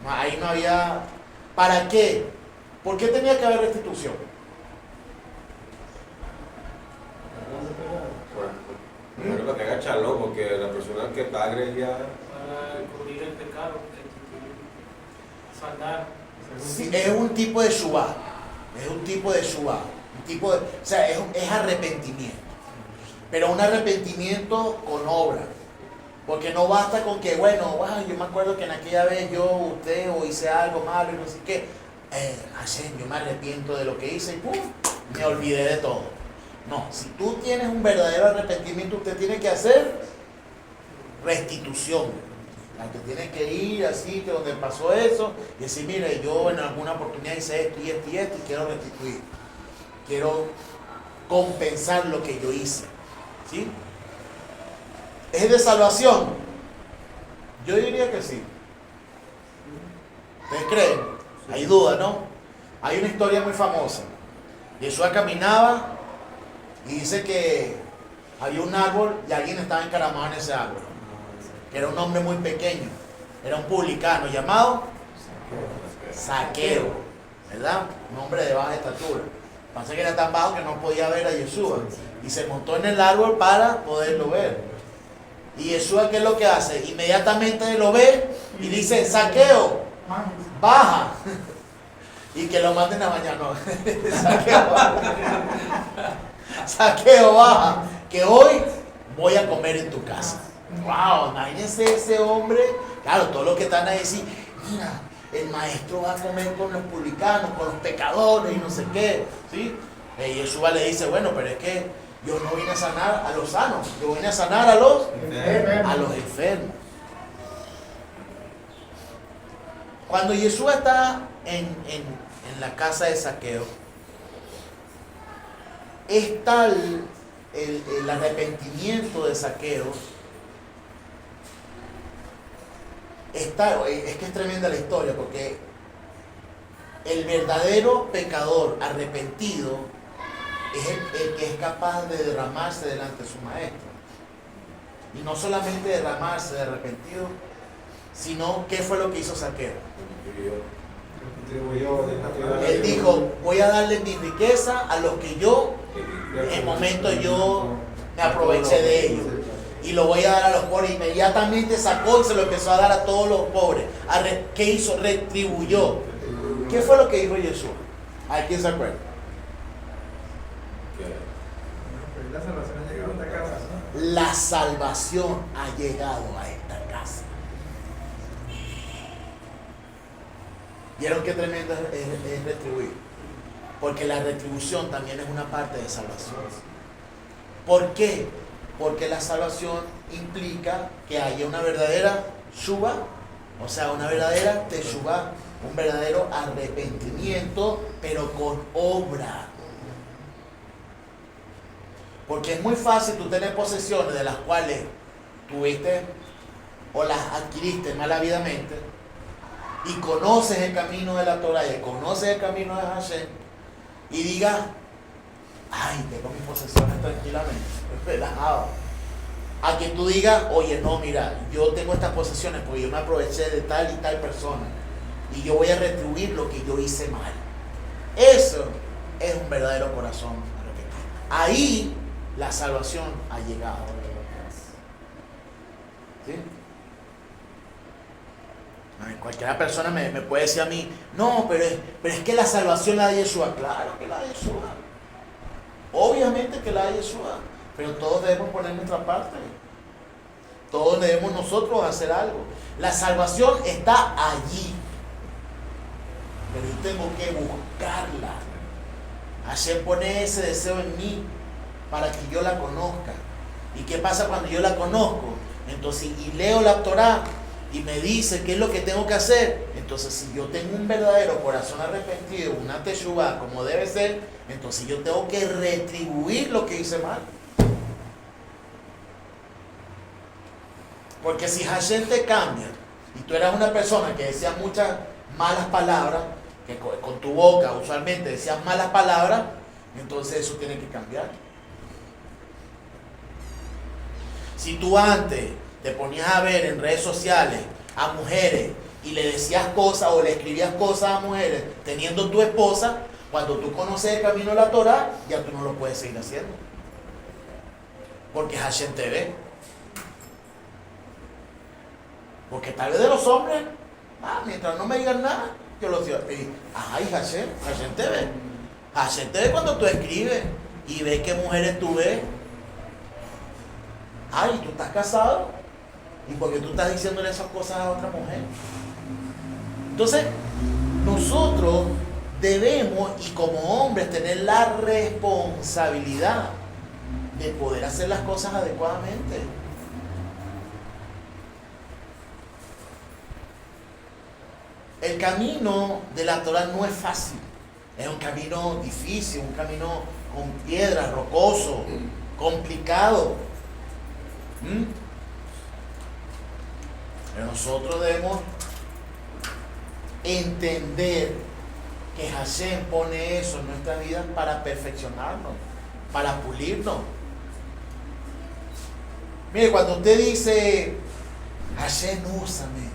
Ahí no había... ¿Para qué? ¿Por qué tenía que haber restitución? Primero para que haga chalón, porque la persona que pague ya... Para cubrir el pecado, saldar. Sí, es un tipo de shubá. O sea, es arrepentimiento. Pero un arrepentimiento con obra. Porque no basta con que, bueno, yo me acuerdo que en aquella vez usted hice algo malo y no sé qué. Hashem, yo me arrepiento de lo que hice y ¡pum! Me olvidé de todo. No, si tú tienes un verdadero arrepentimiento, usted tiene que hacer restitución. Usted tiene que ir así, que donde pasó eso, y decir, mire, yo en alguna oportunidad hice esto y quiero restituir. Quiero compensar lo que yo hice. ¿Sí? ¿Es de salvación? Yo diría que sí. ¿Ustedes creen? Hay duda, ¿no? Hay una historia muy famosa. Jesús caminaba y dice que había un árbol y alguien estaba encaramado en ese árbol. Que era un hombre muy pequeño. Era un publicano llamado Zaqueo, ¿verdad? Un hombre de baja estatura. Pasa que era tan bajo que no podía ver a Jesús. Y se montó en el árbol para poderlo ver. Y Jesús, ¿qué es lo que hace? Inmediatamente lo ve y dice, Zaqueo, baja. Y que lo manden a bañar, no. Zaqueo, baja. Zaqueo, baja. Que hoy voy a comer en tu casa. Wow, imagínense ese hombre. Claro, todos los que están ahí decir, mira, el maestro va a comer con los publicanos, con los pecadores y no sé qué, ¿sí? Y Yeshua le dice, bueno, pero es que yo no vine a sanar a los sanos, yo vine a sanar a los enfermos. Cuando Yeshua está en la casa de Zaqueo, es tal el arrepentimiento de Zaqueo, es que es tremenda la historia, porque el verdadero pecador arrepentido es el que es capaz de derramarse delante de su maestro. Y no solamente derramarse de arrepentido, sino ¿qué fue lo que hizo Zaqueo? Él dijo, voy a darle mi riqueza a los que yo, en el momento yo me aproveché de ellos. Y lo voy a dar a los pobres. Inmediatamente sacó y se lo empezó a dar a todos los pobres. ¿Qué hizo? Retribuyó. ¿Qué fue lo que dijo Yeshua? ¿A quién se acuerda? La salvación ha llegado a esta casa, ¿no? La salvación ha llegado a esta casa. ¿Vieron qué tremendo es retribuir? Porque la retribución también es una parte de salvación. ¿Por qué? Porque la salvación implica que haya una verdadera shuvá, o sea, una verdadera teshuvá, un verdadero arrepentimiento, pero con obra. Porque es muy fácil tú tener posesiones de las cuales tuviste o las adquiriste malavidamente y conoces el camino de la Torah y conoces el camino de Hashem y digas, ay, tengo mis posesiones tranquilamente, relajado. A que tú digas, oye, no, mira, yo tengo estas posesiones porque yo me aproveché de tal y tal persona y yo voy a retribuir lo que yo hice mal. Eso es un verdadero corazón. Ahí la salvación ha llegado. ¿Sí? Cualquier persona me puede decir a mí, no, pero es que la salvación la da Yeshua. Claro que la da Yeshua. Obviamente que la da Yeshua. Pero todos debemos poner nuestra parte. Todos debemos nosotros hacer algo. La salvación está allí. Pero yo tengo que buscarla. Hashem pone ese deseo en mí para que yo la conozca. ¿Y qué pasa cuando yo la conozco? Entonces, y leo la Torah y me dice qué es lo que tengo que hacer. Entonces, si yo tengo un verdadero corazón arrepentido, una teshuvá como debe ser, entonces yo tengo que retribuir lo que hice mal. Porque si Hashem te cambia y tú eras una persona que decía muchas malas palabras, que con tu boca usualmente decías malas palabras, entonces eso tiene que cambiar. Si tú antes te ponías a ver en redes sociales a mujeres y le decías cosas o le escribías cosas a mujeres teniendo tu esposa, cuando tú conoces el camino de la Torah, ya tú no lo puedes seguir haciendo. Porque Hashem te ve. Porque tal vez de los hombres, mientras no me digan nada, yo los digo, ay, Hashem te ve. Hashem te ve cuando tú escribes y ve qué mujeres tú ves. Ay, tú estás casado y porque tú estás diciéndole esas cosas a otra mujer. Entonces, nosotros debemos, y como hombres, tener la responsabilidad de poder hacer las cosas adecuadamente. El camino de la Torah no es fácil, es un camino difícil, un camino con piedras, rocoso, complicado. Pero nosotros debemos entender que Hashem pone eso en nuestra vida para perfeccionarnos, para pulirnos. Mire, cuando usted dice, Hashem, úsame,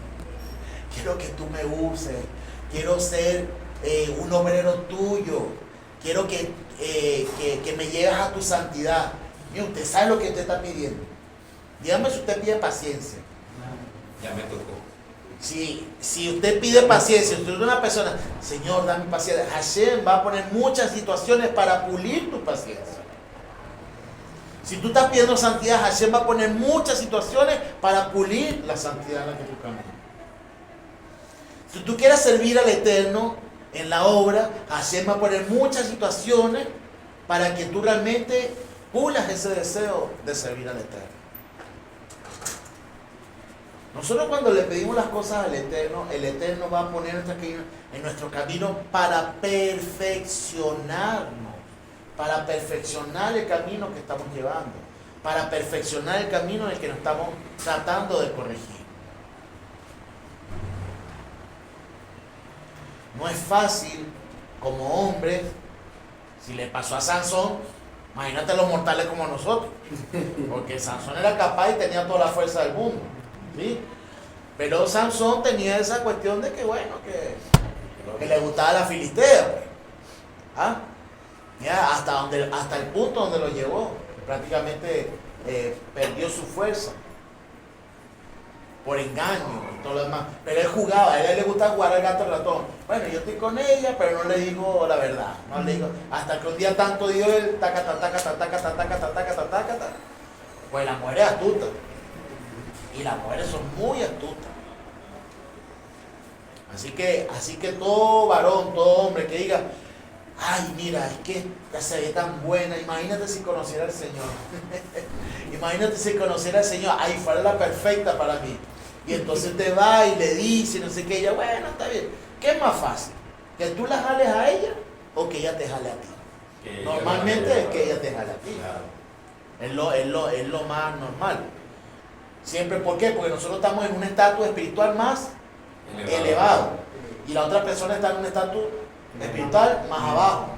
quiero que tú me uses, quiero ser un obrero tuyo, quiero que me lleves a tu santidad. Mire, usted sabe lo que usted está pidiendo. Dígame si usted pide paciencia. Ya me tocó. Si usted pide paciencia, si usted es una persona, Señor, dame paciencia, Hashem va a poner muchas situaciones para pulir tu paciencia. Si tú estás pidiendo santidad, Hashem va a poner muchas situaciones para pulir la santidad en la que tú caminas. Si tú quieres servir al Eterno en la obra, Hashem va a poner muchas situaciones para que tú realmente pulas ese deseo de servir al Eterno. Nosotros cuando le pedimos las cosas al Eterno, el Eterno va a poner en nuestro camino para perfeccionarnos, para perfeccionar el camino que estamos llevando, para perfeccionar el camino en el que nos estamos tratando de corregir. No es fácil como hombres, si le pasó a Sansón, imagínate los mortales como nosotros, porque Sansón era capaz y tenía toda la fuerza del mundo, ¿sí? Pero Sansón tenía esa cuestión de que, bueno, que le gustaba la filistea, pues. ¿Ah? Ya, hasta el punto donde lo llevó, prácticamente perdió su fuerza por engaño y todo lo demás. Pero él jugaba, a él le gustaba jugar al gato al ratón. Bueno, yo estoy con ella, pero no le digo la verdad. No le digo, hasta que un día tanto dio él, pues la mujer es astuta. Y las mujeres son muy astutas. Así que todo varón, todo hombre que diga, ay, mira, es que ya se ve tan buena, imagínate si conociera al Señor. Imagínate si conociera al Señor, ay, fuera la perfecta para mí. Y entonces te va y le dice, no sé qué, ella, bueno, está bien. ¿Qué es más fácil? ¿Que tú la jales a ella o que ella te jale a ti? Normalmente es que ella te jale a ti. Claro. Es lo más normal. Siempre, ¿por qué? Porque nosotros estamos en un estatus espiritual más elevado. Y la otra persona está en un estatus espiritual más abajo.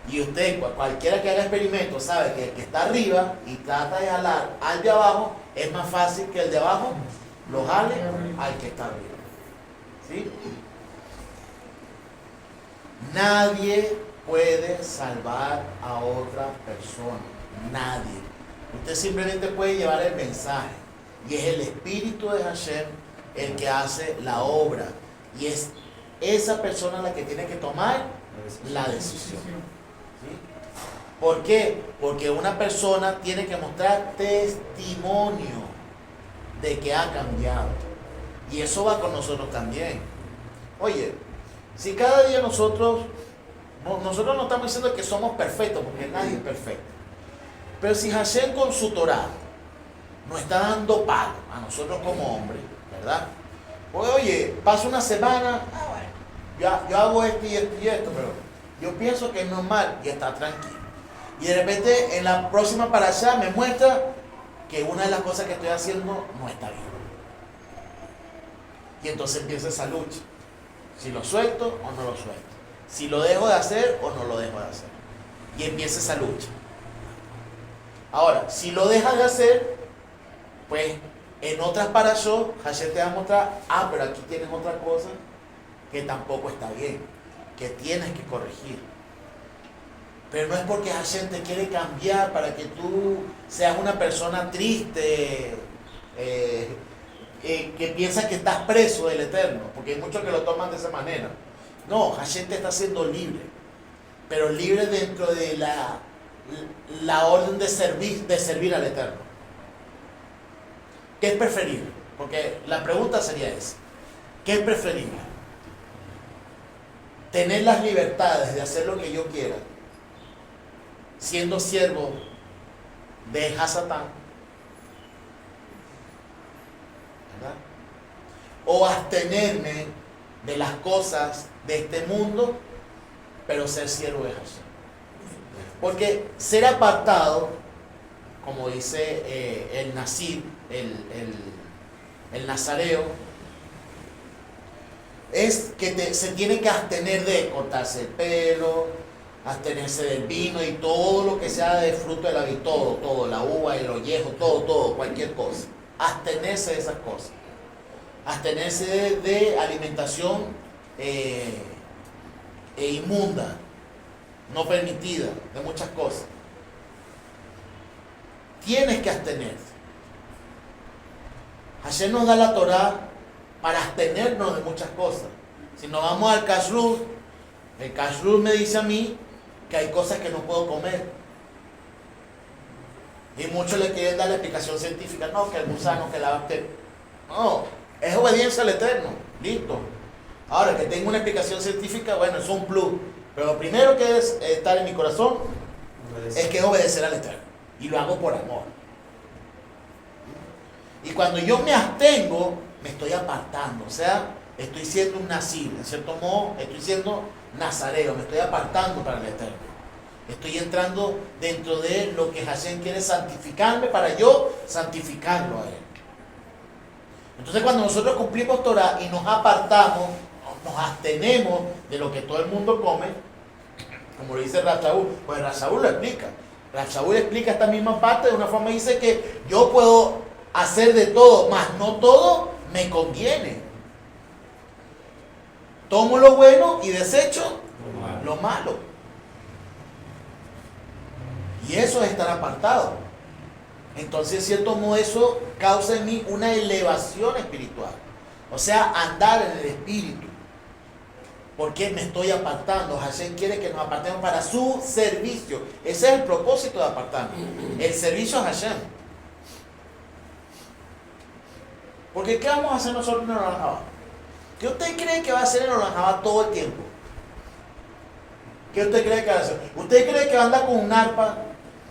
Y usted, cualquiera que haga experimento, sabe que el que está arriba y trata de jalar al de abajo, es más fácil que el de abajo lo jale al que está arriba. ¿Sí? Nadie puede salvar a otra persona. Nadie. Usted simplemente puede llevar el mensaje. Y es el Espíritu de Hashem el que hace la obra. Y es esa persona la que tiene que tomar la decisión. ¿Sí? ¿Por qué? Porque una persona tiene que mostrar testimonio de que ha cambiado. Y eso va con nosotros también. Oye, si cada día nosotros no estamos diciendo que somos perfectos, porque nadie es perfecto. Pero si Hashem con su Torah nos está dando palo a nosotros como hombres, ¿verdad? Pues, oye, pasa una semana, bueno, yo hago esto y esto y esto, pero yo pienso que es normal y está tranquilo. Y de repente en la próxima para allá me muestra que una de las cosas que estoy haciendo no está bien. Y entonces empieza esa lucha. Si lo suelto o no lo suelto. Si lo dejo de hacer o no lo dejo de hacer. Y empieza esa lucha. Ahora, si lo dejas de hacer, pues en otras parashot, Hashem te va a mostrar, pero aquí tienes otra cosa que tampoco está bien, que tienes que corregir. Pero no es porque Hashem te quiere cambiar para que tú seas una persona triste, que piensa que estás preso del Eterno, porque hay muchos que lo toman de esa manera. No, Hashem te está haciendo libre, pero libre dentro de la orden de servir al Eterno. ¿Qué es preferible? Porque la pregunta sería esa. ¿Qué es preferible? Tener las libertades de hacer lo que yo quiera, siendo siervo de Hasatán, ¿verdad? O abstenerme de las cosas de este mundo, pero ser siervo de Hashem. Porque ser apartado, como dice el Nazir, el nazareo, es que se tiene que abstener de cortarse el pelo, abstenerse del vino y todo lo que sea de fruto de la vid, todo, la uva, el ollejo, todo, cualquier cosa. Abstenerse de esas cosas. Abstenerse de alimentación inmunda, no permitida, de muchas cosas. Tienes que abstenerte. Hashem nos da la Torah para abstenernos de muchas cosas. Si nos vamos al Kashrut, el Kashrut me dice a mí que hay cosas que no puedo comer. Y muchos le quieren dar la explicación científica. No, que el gusano, que la bacteria. No, es obediencia al Eterno. Listo. Ahora, que tengo una explicación científica, bueno, es un plus. Pero lo primero que es estar en mi corazón, es que es obedecer al Eterno. Y lo hago por amor. Y cuando yo me abstengo, me estoy apartando. O sea, estoy siendo un nazir. En cierto modo, estoy siendo nazareo. Me estoy apartando para el Eterno. Estoy entrando dentro de lo que Hashem quiere santificarme para yo santificarlo a Él. Entonces cuando nosotros cumplimos Torah y nos apartamos, nos abstenemos de lo que todo el mundo come, como lo dice Rav Shaul, pues Rav Shaul lo explica. Rav Shaul explica esta misma parte de una forma, dice que yo puedo hacer de todo, mas no todo me conviene. Tomo lo bueno y desecho lo malo. Y eso es estar apartado. Entonces, en cierto modo, eso causa en mí una elevación espiritual. O sea, andar en el espíritu. Porque me estoy apartando. Hashem quiere que nos apartemos para su servicio. Ese es el propósito de apartarnos. El servicio a Hashem. Porque ¿qué vamos a hacer nosotros en el Olam Haba? ¿Qué usted cree que va a hacer en el Olam Haba todo el tiempo? ¿Qué usted cree que va a hacer? ¿Usted cree que va a andar con un arpa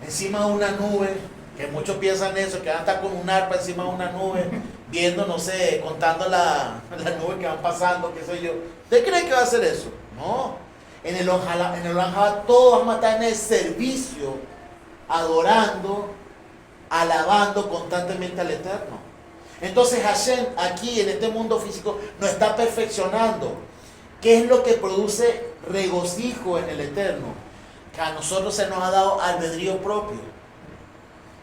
encima de una nube? Que muchos piensan eso, que van a estar con un arpa encima de una nube, viendo, no sé, contando las nubes que van pasando, qué sé yo. ¿Usted cree que va a hacer eso? No. En el Olam Haba todos vamos a estar en el servicio, adorando, alabando constantemente al Eterno. Entonces Hashem aquí en este mundo físico nos está perfeccionando. ¿Qué es lo que produce regocijo en el Eterno? Que a nosotros se nos ha dado albedrío propio.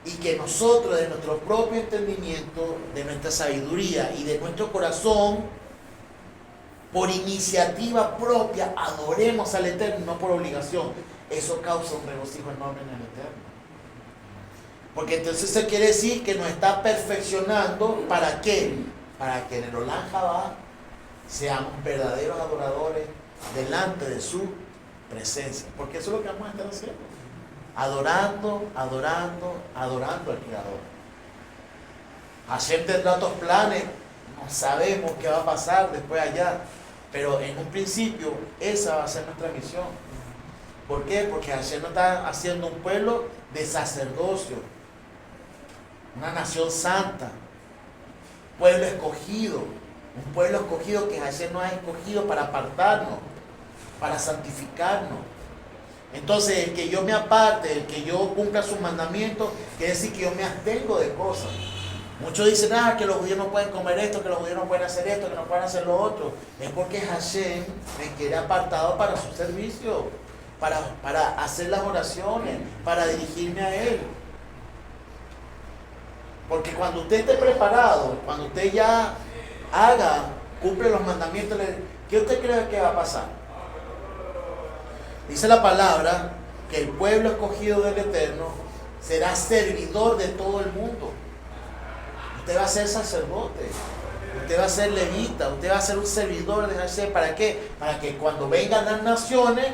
Y que nosotros de nuestro propio entendimiento, de nuestra sabiduría y de nuestro corazón, por iniciativa propia, adoremos al Eterno, no por obligación. Eso causa un regocijo enorme en el Eterno. Porque entonces se quiere decir que nos está perfeccionando. ¿Para qué? Para que en el Olam Haba seamos verdaderos adoradores delante de su presencia. Porque eso es lo que vamos a estar haciendo. Adorando al Creador. Hashem tendrá otros planes. No sabemos qué va a pasar después allá. Pero en un principio esa va a ser nuestra misión. ¿Por qué? Porque Hashem nos está haciendo un pueblo de sacerdocio. Una nación santa. Pueblo escogido. Un pueblo escogido que Hashem nos ha escogido para apartarnos, para santificarnos. Entonces, el que yo me aparte, el que yo cumpla sus mandamientos, quiere decir que yo me abstengo de cosas. Muchos dicen, que los judíos no pueden comer esto, que los judíos no pueden hacer esto, que no pueden hacer lo otro. Es porque Hashem me quiere apartado para su servicio, para hacer las oraciones, para dirigirme a Él. Porque cuando usted esté preparado, cuando usted ya cumple los mandamientos, ¿qué usted cree que va a pasar? Dice la palabra que el pueblo escogido del Eterno será servidor de todo el mundo. Usted va a ser sacerdote, usted va a ser levita, usted va a ser un servidor de Hashem. ¿Para qué? Para que cuando vengan las naciones,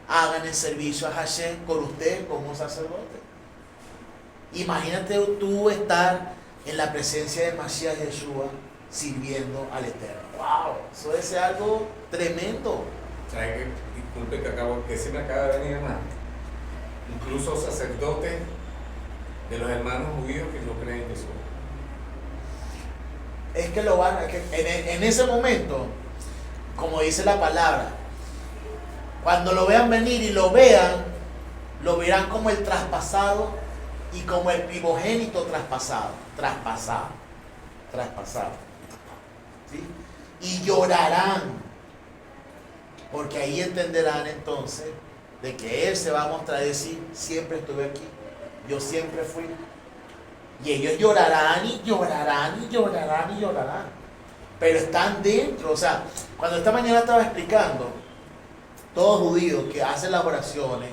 hagan el servicio a Hashem con usted como sacerdote. Imagínate tú estar en la presencia de Mashiach Yeshua sirviendo al Eterno. ¡Wow! Eso es algo tremendo. ¿Sabe qué? Disculpe que se me acaba de venir, hermano. Incluso sacerdotes de los hermanos judíos que no creen en Jesús. Es que lo van a... En ese momento, como dice la palabra, cuando lo vean venir y lo verán como el traspasado y como el primogénito traspasado. ¿Sí? Y llorarán. Porque ahí entenderán entonces de que Él se va a mostrar y decir, siempre estuve aquí, yo siempre fui. Y ellos llorarán y llorarán y llorarán y llorarán. Pero están dentro. O sea, cuando esta mañana estaba explicando, todos judíos que hacen las oraciones,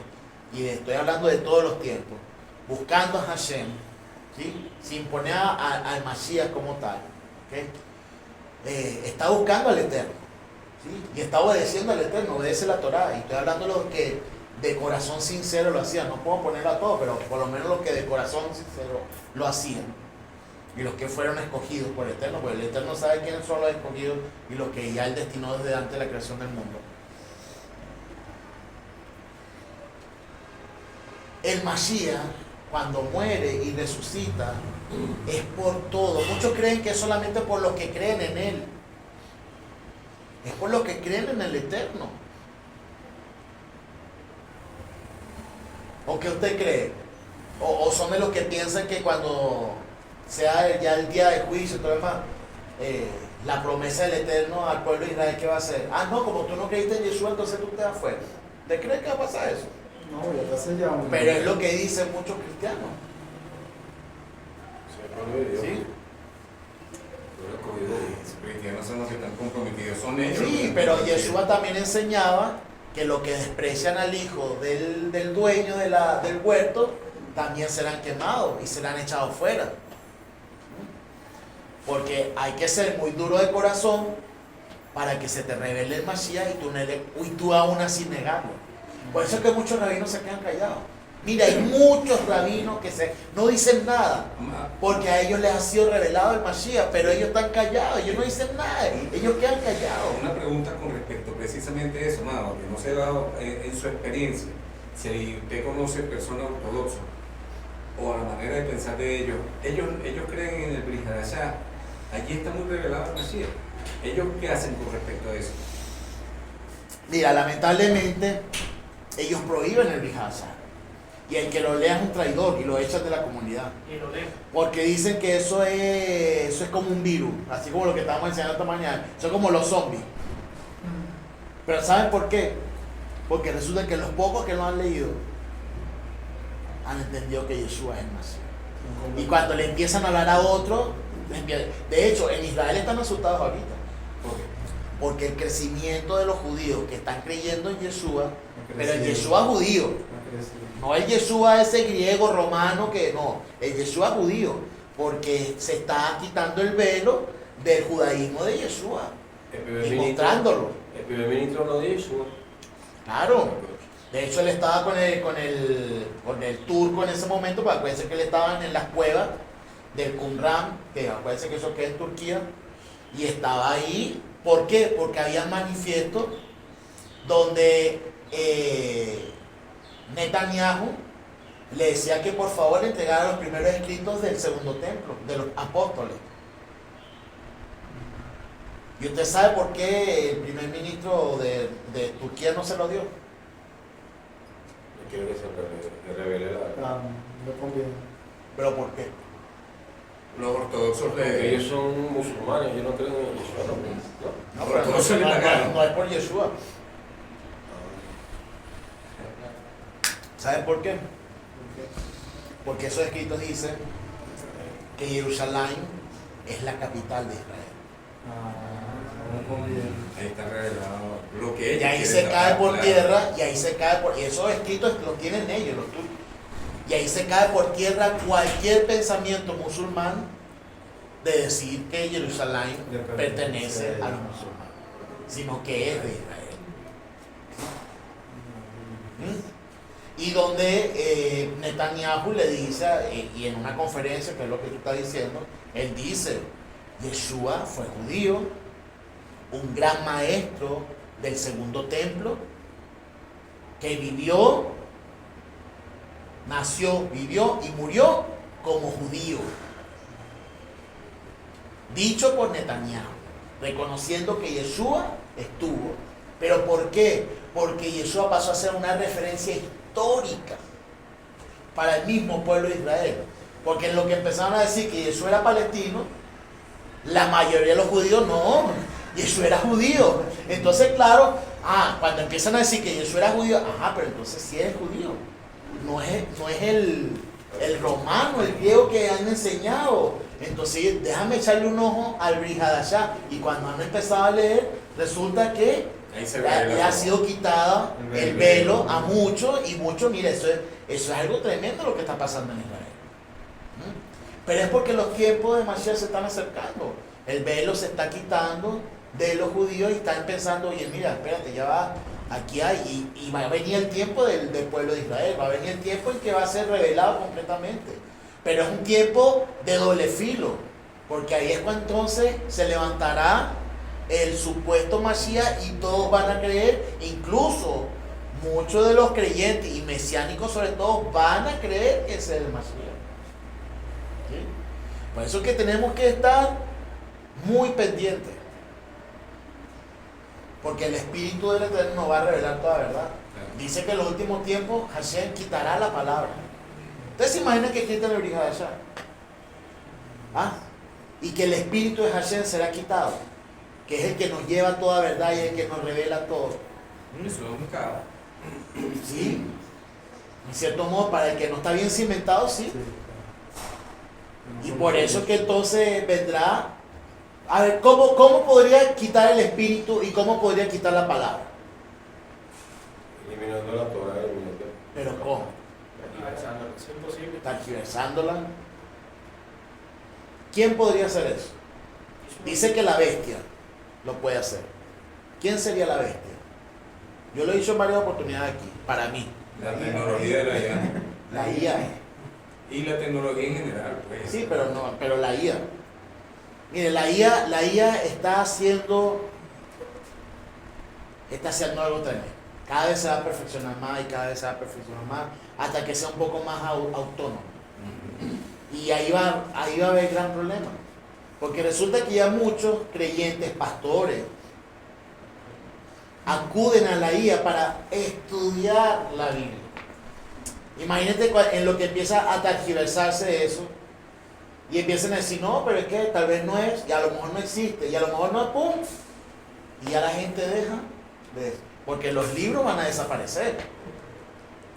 y estoy hablando de todos los tiempos, buscando a Hashem, ¿sí? Sin poner al Mashiach como tal, ¿okay? Está buscando al Eterno. ¿Sí? Y está obedeciendo al Eterno, obedece la Torah. Y estoy hablando de los que de corazón sincero lo hacían. No puedo ponerlo a todos, pero por lo menos los que de corazón sincero lo hacían. Y los que fueron escogidos por el Eterno, porque el Eterno sabe quiénes son los escogidos y los que ya Él destinó desde antes de la creación del mundo. el Mashiach, cuando muere y resucita, es por todo. Muchos creen que es solamente por los que creen en Él. Es por los que creen en el Eterno. ¿O qué usted cree? ¿O son de los que piensan que cuando sea ya el día de juicio y todo lo demás, la promesa del Eterno al pueblo de Israel, ¿qué va a hacer? Ah, no, como tú no creíste en Yeshua, entonces tú te vas fuera. ¿Te crees que va a pasar eso? No, ya está sellado. Pero es lo que dicen muchos cristianos. ¿Sí? Los cristianos son los que están comprometidos, son ellos. Sí, pero Yeshua también enseñaba que los que desprecian al hijo del dueño del huerto también serán quemados y serán echados fuera. Porque hay que ser muy duro de corazón para que se te revele el Mashiach y tú aún así negarlo. Por eso es que muchos rabinos se quedan callados. Mira, hay muchos rabinos que no dicen nada porque a ellos les ha sido revelado el Mashiach, pero ellos están callados, ellos no dicen nada, ellos quedan callados. Una pregunta con respecto precisamente a eso, Amado, que no se ha dado en su experiencia. Si usted conoce personas ortodoxas o a la manera de pensar de ellos creen en el Brit Hadashah, allí está muy revelado el Mashiach. ¿Ellos qué hacen con respecto a eso? Mira, lamentablemente ellos prohíben el Brit Hadashah. Y el que lo lea es un traidor y lo echan de la comunidad. Y lo leen. Porque dicen que eso es como un virus, así como lo que estábamos enseñando esta mañana. Son como los zombies. Pero ¿saben por qué? Porque resulta que los pocos que lo han leído han entendido que Yeshua es el Mashiach. Y cuando le empiezan a hablar a otro, de hecho, en Israel están asustados ahorita. ¿Por qué? Porque el crecimiento de los judíos que están creyendo en Yeshua, pero el Yeshua judío, no el Yeshua ese griego romano que no, el Yeshua judío, porque se está quitando el velo del judaísmo de Yeshua y mostrándolo. El primer ministro no de Yeshua. Claro. De hecho, él estaba con el turco en ese momento, porque acuérdense que él estaba en las cuevas del Qumran, que acuérdense que eso queda en Turquía, y estaba ahí. ¿Por qué? Porque había manifiestos donde Netanyahu le decía que por favor le entregara los primeros escritos del segundo templo, de los apóstoles. ¿Y usted sabe por qué el primer ministro de Turquía no se lo dio? Quiero que se revele la... No conviene. ¿Pero por qué? Los ortodoxos Porque ellos son musulmanes, ellos no creen en Yeshua, ¿no? No, pero Entonces le pagaron. no es por Yeshua. ¿Saben por qué? Porque esos escritos dicen que Jerusalén es la capital de Israel. No conviene. Ahí está revelado lo que ellos Y ahí quieren se tapar, cae por claro. tierra, y ahí se cae por... Y esos escritos los tienen ellos, los turcos. Y ahí se cae por tierra cualquier pensamiento musulmán de decir que Jerusalén pertenece a los musulmanes, sino que es de Israel. Y donde Netanyahu le dice, y en una conferencia, que es lo que tú estás diciendo, él dice, Yeshua fue judío, un gran maestro del segundo templo, que nació, vivió y murió como judío. Dicho por Netanyahu, reconociendo que Yeshua estuvo. ¿Pero por qué? Porque Yeshua pasó a ser una referencia histórica para el mismo pueblo de Israel. Porque en lo que empezaron a decir que Yeshua era palestino, la mayoría de los judíos no, Yeshua era judío. Entonces, claro, cuando empiezan a decir que Yeshua era judío, pero entonces sí es judío. No es el romano, el griego que han enseñado. Entonces, déjame echarle un ojo al Brit Hadashah. Y cuando han empezado a leer, resulta que le ha sido quitada el velo a muchos, y muchos, mira, eso es algo tremendo lo que está pasando en Israel. Pero es porque los tiempos de Mashiach se están acercando. El velo se está quitando de los judíos y están pensando, oye, mira, espérate, ya va, aquí hay, y va a venir el tiempo del pueblo de Israel, va a venir el tiempo en que va a ser revelado completamente. Pero es un tiempo de doble filo, porque ahí es cuando entonces se levantará el supuesto Mashiach y todos van a creer, incluso muchos de los creyentes y mesiánicos sobre todo van a creer que ese es el Mashiach. ¿Sí? Por eso es que tenemos que estar muy pendientes. Porque el Espíritu del Eterno nos va a revelar toda verdad. Dice que en los últimos tiempos Hashem quitará la palabra. ¿Ustedes se imaginan que quita el Brit Hadashah? ¿Ah? Y que el Espíritu de Hashem será quitado, que es el que nos lleva a toda verdad y el que nos revela todo. Eso es un caos. Sí, en cierto modo, para el que no está bien cimentado, sí. Y por eso es que entonces vendrá. A ver, ¿cómo podría quitar el Espíritu y cómo podría quitar la palabra? Eliminando la Torah, eliminando. Pero ¿cómo? Es imposible. Tergiversándola. ¿Quién podría hacer eso? Dice que la bestia lo puede hacer. ¿Quién sería la bestia? Yo lo he dicho en varias oportunidades aquí. Para mí, La tecnología de la IA. la IA. Y la tecnología en general, pues. Sí, pero la IA. Mire, la IA está haciendo algo tremendo. Cada vez se va a perfeccionar más y cada vez se va a perfeccionar más hasta que sea un poco más autónomo. Y ahí va a haber gran problema. Porque resulta que ya muchos creyentes, pastores, acuden a la IA para estudiar la Biblia. Imagínate en lo que empieza a tergiversarse eso y empiezan a decir, no, pero es que tal vez no es, y a lo mejor no existe, y a lo mejor no es, ¡pum! Y ya la gente deja de... Porque los libros van a desaparecer.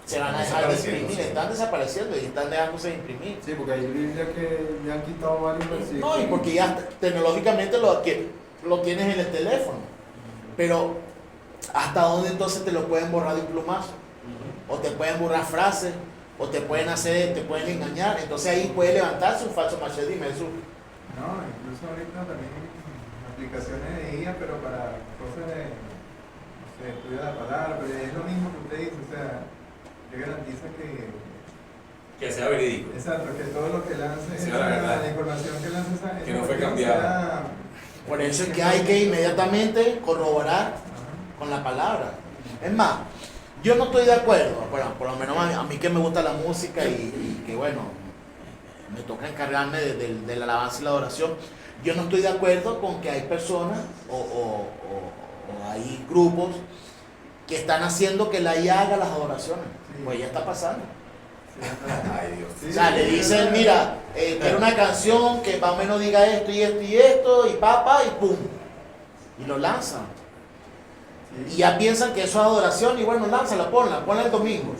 Se van a dejar de imprimir, están desapareciendo y están dejándose de imprimir. Sí, porque hay Biblia que ya han quitado varios versículos. No, y porque ya tecnológicamente lo tienes en el teléfono. Pero, ¿hasta dónde entonces te lo pueden borrar de un plumazo? O te pueden borrar frases, o te pueden engañar. Entonces ahí puede levantarse un falso Mashiach, dime eso. No, incluso ahorita también aplicaciones de IA, pero para cosas de, no sé, estudio de la palabra, pero es lo mismo que usted dice, o sea, que garantiza Que sea verídico. exacto, que todo lo que lance, Sea la verdad. la información que lance esa Que no fue información cambiada. Por eso es que hay que inmediatamente corroborar con la palabra. Es más, yo no estoy de acuerdo, bueno, por lo menos a mí que me gusta la música y que bueno, me toca encargarme de la alabanza y la adoración. Yo no estoy de acuerdo con que hay personas o hay grupos que están haciendo que la IA haga las adoraciones. Sí. Pues ya está pasando. Ay, Dios. Sí, O sea, le dicen, mira, quiero una canción que más o menos diga esto y esto y esto, y papá, y pum. Y lo lanzan. Y ya piensan que eso es adoración, y bueno, lánzala, ponla el domingo.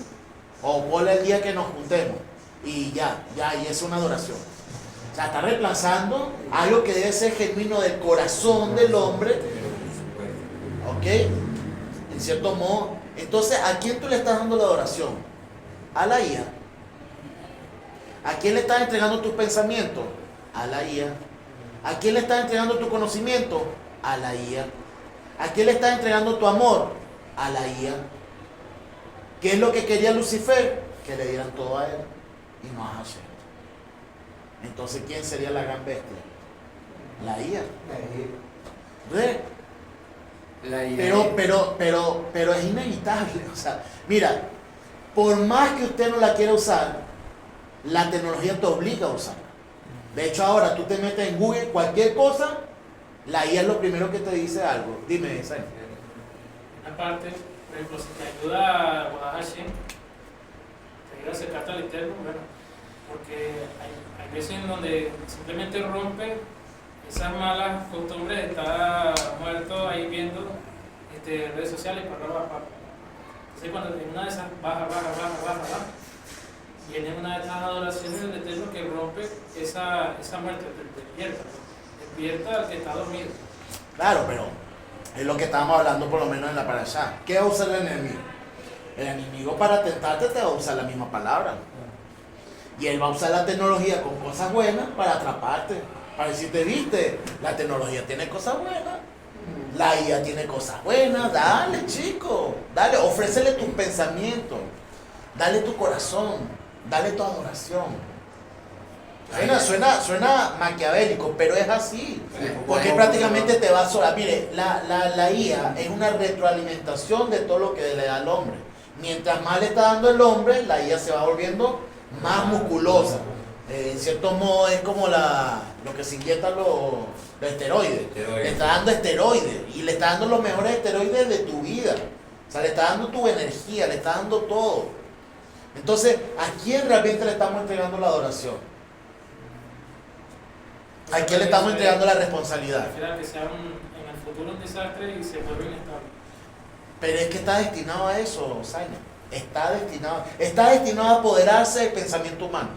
O ponla el día que nos juntemos. Y ya, y es una adoración. O sea, está reemplazando algo que debe ser genuino del corazón del hombre. ¿Ok? En cierto modo. Entonces, ¿a quién tú le estás dando la adoración? A la IA. ¿A quién le estás entregando tus pensamientos? A la IA. ¿A quién le estás entregando tu conocimiento? A la IA. ¿A quién le estás entregando tu amor? A la IA. ¿Qué es lo que quería Lucifer? Que le dieran todo a él y no a Hashem. Entonces, ¿quién sería la gran bestia? La IA. ¿Ve? La IA. Pero es inevitable. O sea, mira, por más que usted no la quiera usar, la tecnología te obliga a usarla. De hecho, ahora tú te metes en Google cualquier cosa, la IA es lo primero que te dice algo. Dime, Isaac. Una parte, por ejemplo, si te ayuda a guardar Hashem, te ayuda a acercarte al Eterno, bueno, porque hay veces en donde simplemente rompe esas malas costumbres de estar muerto ahí viendo redes sociales para abajo. Entonces cuando en una de esas baja, y en una de estas adoraciones del Eterno que rompe esa muerte, despierta al que está dormido. Claro, pero es lo que estábamos hablando por lo menos en la parashá. ¿Qué va a usar el enemigo? El enemigo para tentarte te va a usar la misma palabra. Y él va a usar la tecnología con cosas buenas para atraparte. Para decirte, viste, la tecnología tiene cosas buenas. La IA tiene cosas buenas. Dale, chico. Dale, ofrécele tus pensamientos. Dale tu corazón. Dale tu adoración. Suena maquiavélico, pero es así. Porque prácticamente te va a solar. Mire, la IA es una retroalimentación de todo lo que le da al hombre. Mientras más le está dando el hombre, la IA se va volviendo más musculosa. En cierto modo es como lo que se inyectan los esteroides. Le está dando esteroides y le está dando los mejores esteroides de tu vida. O sea, le está dando tu energía, le está dando todo. Entonces, ¿a quién realmente le estamos entregando la adoración? ¿A quién le estamos entregando la responsabilidad? Prefiera que sea en el futuro un desastre y se vuelva inestable. Pero es que está destinado a eso, Zaina. Está destinado a apoderarse del pensamiento humano.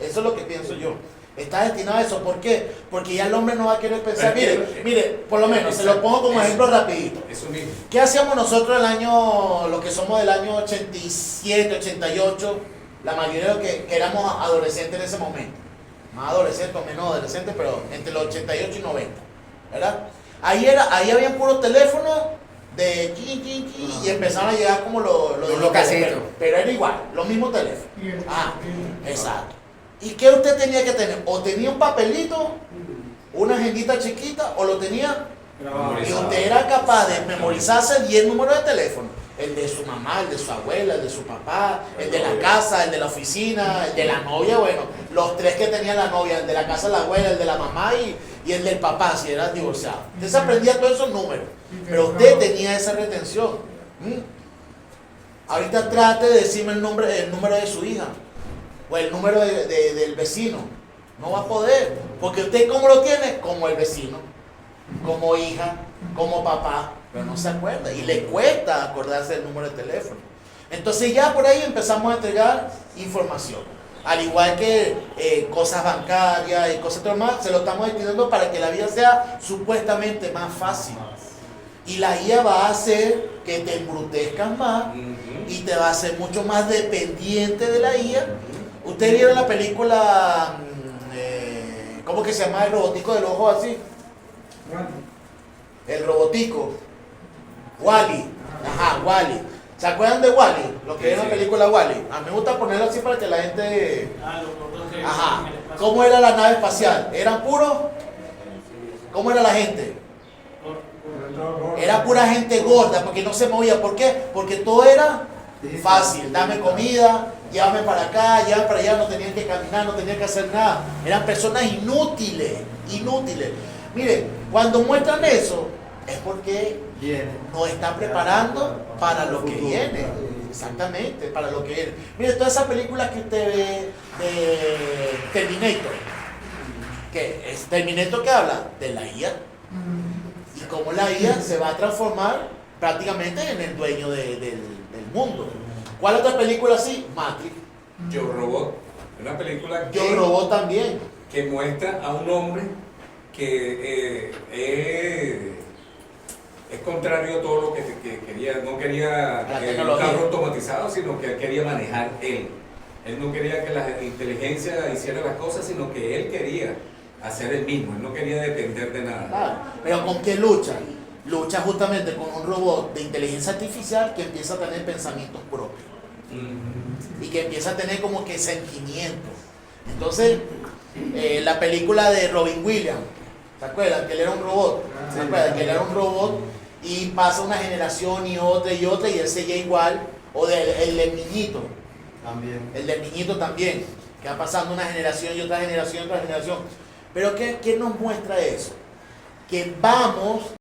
Eso es lo que pienso yo. Está destinado a eso. ¿Por qué? Porque ya el hombre no va a querer pensar. Mire, por lo menos, se lo pongo como ejemplo rapidito. Eso mismo. ¿Qué hacíamos nosotros lo que somos del año 87, 88? La mayoría de los que éramos adolescentes en ese momento. Más adolescentes o menos adolescentes, pero entre los 88 y 90. ¿Verdad? Ahí había puros teléfonos de y empezaron a llegar como los casitos. pero era igual, los mismos teléfonos. Y el- Exacto. ¿Y qué usted tenía que tener? O tenía un papelito, una agendita chiquita, o lo tenía y usted era capaz de memorizarse 10 números de teléfono. El de su mamá, el de su abuela, el de su papá, el de la casa, el de la oficina, el de la novia, bueno, los 3 que tenía la novia, el de la casa de la abuela, el de la mamá y el del papá, si era divorciado. Usted se aprendía todos esos números, pero usted tenía esa retención. Ahorita trate de decirme el número de su hija, o el número del vecino. No va a poder, porque usted ¿cómo lo tiene? Como el vecino, como hija, como papá, pero no se acuerda y le cuesta acordarse del número de teléfono. Entonces ya por ahí empezamos a entregar información, al igual que cosas bancarias y cosas más, se lo estamos destinando para que la vida sea supuestamente más fácil. Y la IA va a hacer que te embrutezcas más y te va a hacer mucho más dependiente de la IA. ¿Ustedes vieron la película, cómo que se llama el robotico del ojo así? El robotico. Wall-E. Ajá, Wall-E. ¿Se acuerdan de Wall-E? Lo que es la película Wall-E. A mí me gusta ponerlo así para que la gente... Los gordos que Ajá. en el espacio. ¿Cómo era la nave espacial? ¿Eran puros? ¿Cómo era la gente? Era pura gente gorda, porque no se movía. ¿Por qué? Porque todo era fácil. Dame comida, llévame para acá, llévame para allá. No tenían que caminar, no tenían que hacer nada. Eran personas inútiles. Mire, cuando muestran eso, es porque nos están preparando para lo que viene. Exactamente, para lo que viene. Mire, todas esas películas que usted ve de Terminator. ¿Qué es Terminator que habla? De la IA. Y cómo la IA se va a transformar prácticamente en el dueño del mundo. ¿Cuál otra película así? Matrix. Yo Robot, una película Yo Robot también. que muestra a un hombre que es contrario a todo lo que quería. No quería La un tecnología. carro automatizado, sino que él quería manejar él. Él no quería que la inteligencia hiciera las cosas, sino que él quería hacer el mismo. Él no quería depender de nada. Claro. Pero ¿con qué lucha? Lucha justamente con un robot de inteligencia artificial que empieza a tener pensamientos propios. Y que empieza a tener como que sentimientos. Entonces, la película de Robin Williams, ¿se acuerdan? Que él era un robot. ¿Se acuerdan? Que él era un robot y pasa una generación y otra, y él sigue igual. O el del niñito. También. El del niñito también. Que va pasando una generación y otra generación y otra generación. Pero ¿qué nos muestra eso? Que vamos